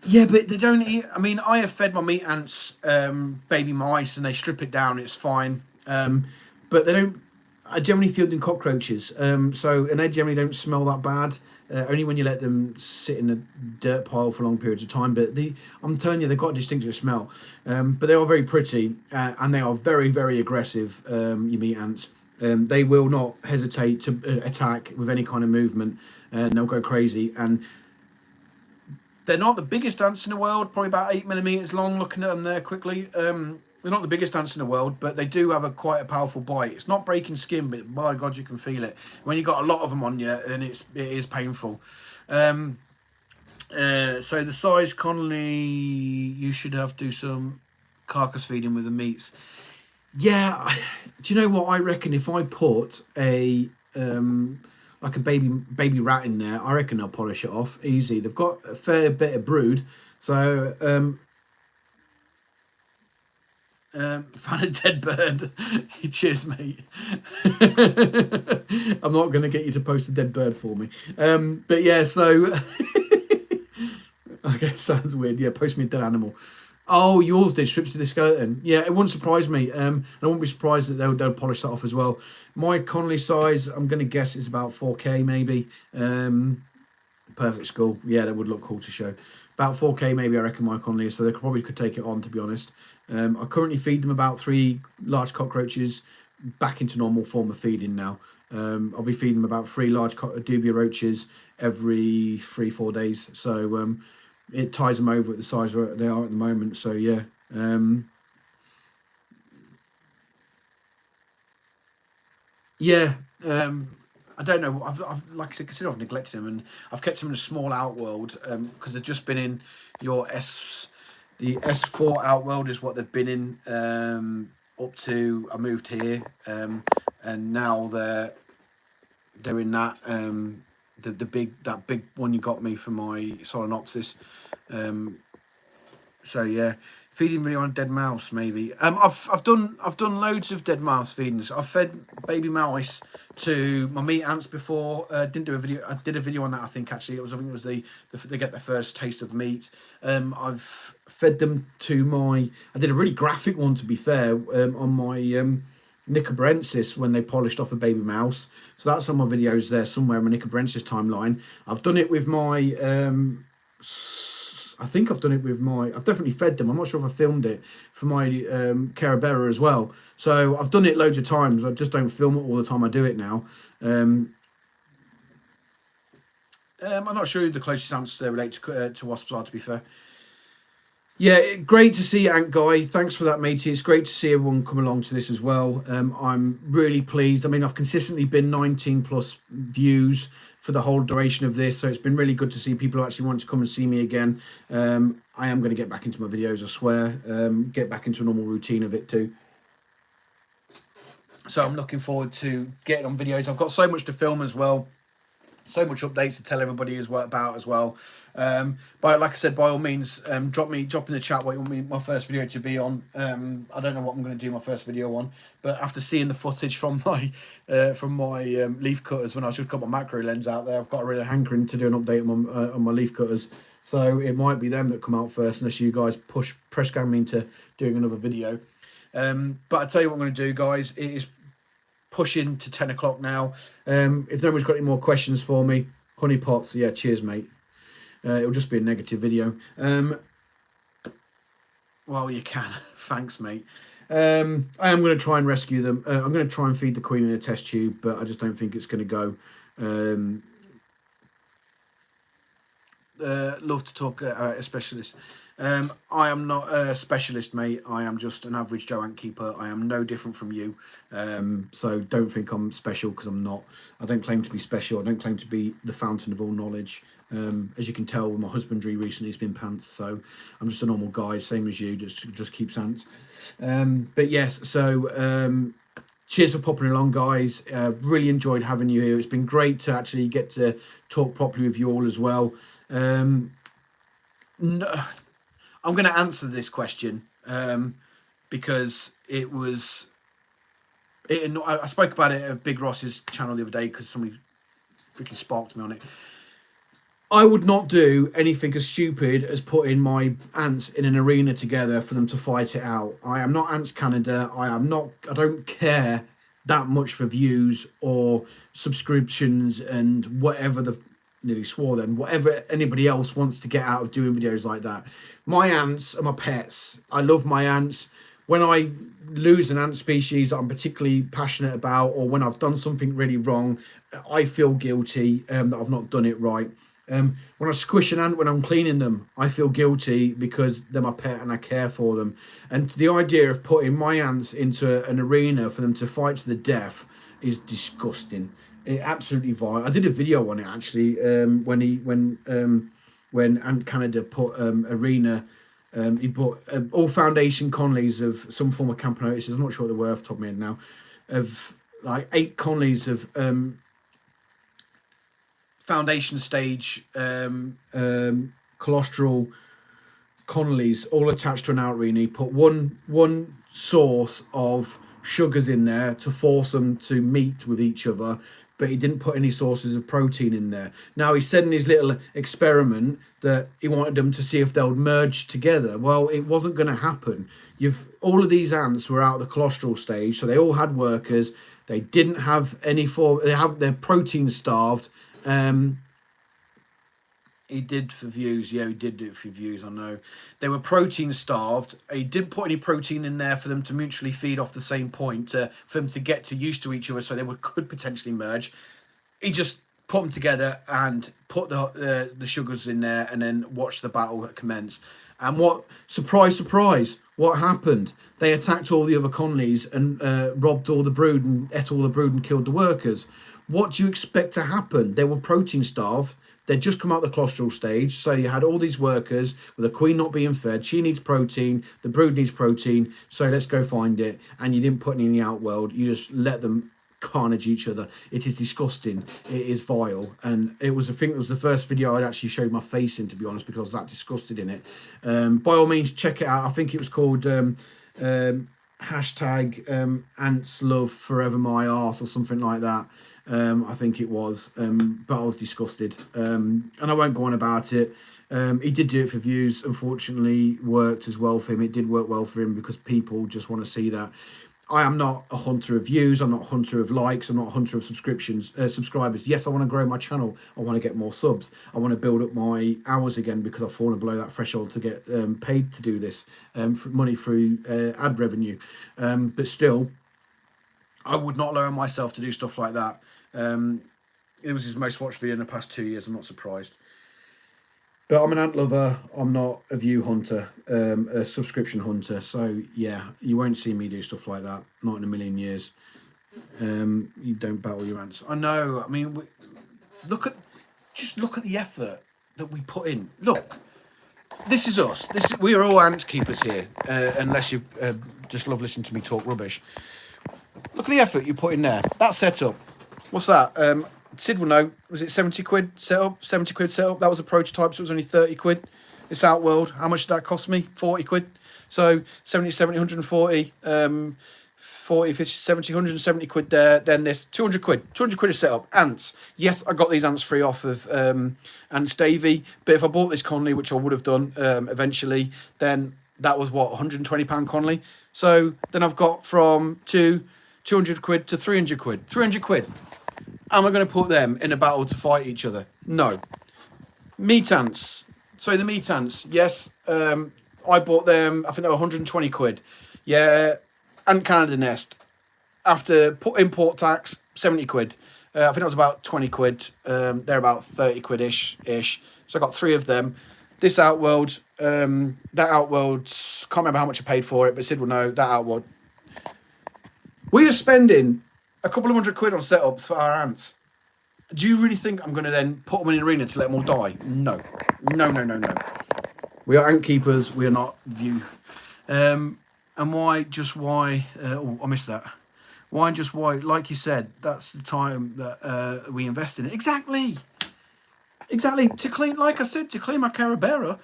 Yeah, but they don't eat. I mean, I have fed my meat ants baby mice, and they strip it down. It's fine, but they don't. I generally feed them cockroaches, and they generally don't smell that bad. Only when you let them sit in a dirt pile for long periods of time. But I'm telling you, they've got a distinctive smell. But they are very pretty, and they are very, very aggressive. Your meat ants. They will not hesitate to attack with any kind of movement, and they'll go crazy. And they're not the biggest ants in the world, probably about 8mm long, looking at them there quickly. They're not the biggest ants in the world, but they do have quite a powerful bite. It's not breaking skin, but by God, you can feel it. When you've got a lot of them on you, then it is painful. So the size, Connolly, you should have to do some carcass feeding with the meats. Yeah, do you know what? I reckon if I put a like a baby rat in there, I reckon they'll polish it off easy. They've got a fair bit of brood, so found a dead bird. Cheers, mate. I'm not going to get you to post a dead bird for me, but yeah. So okay, sounds weird. Yeah, post me a dead animal. Oh, yours did, strips to the skeleton. Yeah, it wouldn't surprise me. I wouldn't be surprised that they'll polish that off as well. My Connolly size, I'm going to guess is about 4K maybe. Perfect skull. Yeah, that would look cool to show. About 4K maybe, I reckon, my Connolly is, so they probably could take it on, to be honest. I currently feed them about 3 large cockroaches, back into normal form of feeding now. I'll be feeding them about 3 large dubia roaches every 3-4 days. So it ties them over at the size where they are at the moment. So yeah. Yeah. I don't know. I've like I said, consider I've neglected them, and I've kept them in a small outworld because they've just been in the S4 outworld is what they've been in up to I moved here, and now they're in that the big one you got me for my Solenopsis. So yeah, feeding video on a dead mouse maybe. I've done loads of dead mouse feedings. I've fed baby mouse to my meat ants before. Didn't do a video. I did a video on that. I think actually I think it was they get their first taste of meat. I've fed them to my. I did a really graphic one, to be fair, on my Nicobrensis when they polished off a baby mouse. So that's on my videos there somewhere in my Nicobrensis timeline. I've done it with my. I think I've done it with my. I've definitely fed them. I'm not sure if I filmed it for my Carabera as well. So I've done it loads of times. I just don't film it all the time. I do it now. I'm not sure who the closest ants relate to wasps are, to be fair. Yeah, great to see you, Ant Guy. Thanks for that, matey. It's great to see everyone come along to this as well. I'm really pleased. I mean, I've consistently been 19 plus views for the whole duration of this, so it's been really good to see people who actually want to come and see me again. I am going to get back into my videos, I swear. Get back into a normal routine of it too. So I'm looking forward to getting on videos. I've got so much to film as well. So much updates to tell everybody about as well. But like I said, by all means, drop in the chat what you want me my first video to be on. I don't know what I'm going to do my first video on, but after seeing the footage from my leaf cutters when I just got my macro lens out there, I've got a real hankering to do an update on my leaf cutters. So it might be them that come out first, unless you guys press gang me into doing another video. But I tell you what I'm going to do, guys. It is pushing to 10 o'clock now. If no one's got any more questions for me, honey pots, yeah, cheers, mate. It'll just be a negative video. Well, you can. Thanks, mate. I am going to try and rescue them. I'm going to try and feed the queen in a test tube, but I just don't think it's going to go. Love to talk a specialist. I am not a specialist, mate. I am just an average Joe ant keeper. I am no different from you. So don't think I'm special, because I'm not. I don't claim to be special. I don't claim to be the fountain of all knowledge. As you can tell, my husbandry recently has been pants. So I'm just a normal guy, same as you, just keeps ants. But yes, so cheers for popping along, guys. Really enjoyed having you here. It's been great to actually get to talk properly with you all as well. No, I'm going to answer this question because I spoke about it at Big Ross's channel the other day because somebody freaking sparked me on it. I would not do anything as stupid as putting my ants in an arena together for them to fight it out. I am not Ants Canada. I don't care that much for views or subscriptions and whatever nearly swore then, whatever anybody else wants to get out of doing videos like that. My ants are my pets. I love my ants. When I lose an ant species that I'm particularly passionate about, or when I've done something really wrong, I feel guilty that I've not done it right. When I squish an ant when I'm cleaning them, I feel guilty because they're my pet and I care for them. And the idea of putting my ants into an arena for them to fight to the death is disgusting. It absolutely vile. I did a video on it actually when Ant Canada put arena. He put all foundation Conleys of some form of Camponotus. I'm not sure what they were off the top of my head now. Of like 8 Conleys of foundation stage colostral Conleys all attached to an arena. He put one source of sugars in there to force them to meet with each other, but he didn't put any sources of protein in there. Now, he said in his little experiment that he wanted them to see if they'll merge together. Well, it wasn't going to happen. All of these ants were out of the colostral stage, so they all had workers. They didn't have any they're protein starved. He did for views. Yeah, he did do it for views, I know. They were protein starved. He didn't put any protein in there for them to mutually feed off the same point, for them to get used to each other so they could potentially merge. He just put them together and put the sugars in there and then watched the battle commence. And surprise, what happened? They attacked all the other Conleys and robbed all the brood and ate all the brood and killed the workers. What do you expect to happen? They were protein starved. They'd just come out the colostral stage, so you had all these workers with the queen not being fed. She needs protein, the brood needs protein, so let's go find it. And you didn't put any in the outworld. You just let them carnage each other. It is disgusting. It is vile. And I think it was the first video I'd actually showed my face in, to be honest, because I was that disgusted in it. By all means, check it out. I think it was called hashtag ants love forever my arse or something like that. I think it was, but I was disgusted, and I won't go on about it. He did do it for views. Unfortunately, worked as well for him. It did work well for him because people just want to see that. I am not a hunter of views. I'm not a hunter of likes. I'm not a hunter of subscribers. Yes, I want to grow my channel. I want to get more subs. I want to build up my hours again because I've fallen below that threshold to get paid to do this, for money through ad revenue. But still, I would not lower myself to do stuff like that. It was his most watched video in the past 2 years. I'm not surprised. But I'm an ant lover. I'm not a view hunter, a subscription hunter. So yeah, you won't see me do stuff like that. Not in a million years. You don't battle your ants. I know. I mean, just look at the effort that we put in. Look, this is us. We are all ant keepers here, unless you just love listening to me talk rubbish. Look at the effort you put in there. That setup. What's that? Sid will know. Was it 70 quid setup? 70 quid setup. That was a prototype, so it was only 30 quid. This Outworld, how much did that cost me? 40 quid. So 70, 140, 40, 50, 70, 170 quid there. Then this 200 quid. 200 quid a setup. Ants. Yes, I got these ants free off of Ants Davy. But if I bought this Conley, which I would have done eventually, then that was what, £120 Conley. So then I've got from 200 quid to 300 quid. 300 quid. Am I going to put them in a battle to fight each other? No. Meat ants. So the meat ants, yes. I bought them, I think they were 120 quid. Yeah. Ant Canada nest. After import tax, 70 quid. I think it was about 20 quid. They're about 30 quid-ish. So I got 3 of them. this Outworld, that Outworld, can't remember how much I paid for it, but Sid will know, that Outworld. We are spending a couple of £100 on setups for our ants. Do you really think I'm going to then put them in an arena to let them all die? No. No, no, no, no. We are ant keepers. We are not view. And why, just why, oh, I missed that. Why, just why, like you said, that's the time that we invest in it. Exactly. Exactly. To clean, like I said, to clean my Carabera,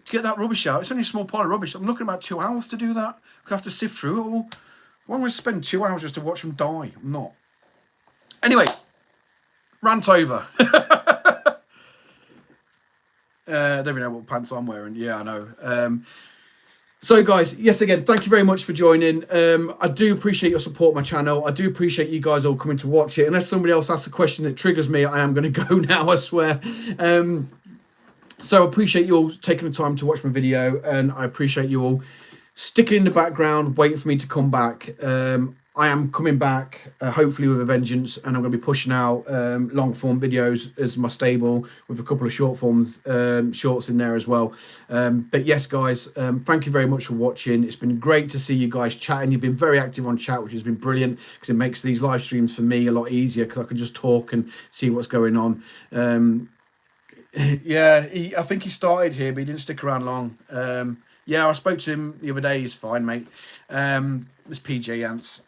to get that rubbish out, it's only a small pile of rubbish. I'm looking about 2 hours to do that. I have to sift through it all. Why am I spend 2 hours just to watch them die? I'm not. Anyway, rant over. Don't even know what pants I'm wearing. Yeah, I know. So guys, yes, again, thank you very much for joining. I do appreciate your support my channel. I do appreciate you guys all coming to watch it. Unless somebody else asks a question that triggers me, I am going to go now, I swear. So I appreciate you all taking the time to watch my video, and I appreciate you all sticking in the background, waiting for me to come back. I am coming back, hopefully with a vengeance, and I'm going to be pushing out long form videos as my stable, with a couple of short forms, shorts in there as well. But yes, guys, thank you very much for watching. It's been great to see you guys chatting. You've been very active on chat, which has been brilliant, because it makes these live streams for me a lot easier, because I can just talk and see what's going on. Yeah, I think he started here, but he didn't stick around long. Yeah, I spoke to him the other day. He's fine, mate. It's PJ Ants.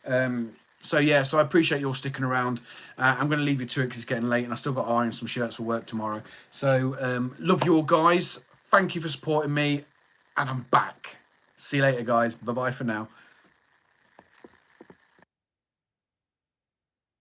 So yeah, so I appreciate you all sticking around. I'm going to leave you to it because it's getting late, and I still got to iron some shirts for work tomorrow. So love you all, guys. Thank you for supporting me, and I'm back. See you later, guys. Bye bye for now.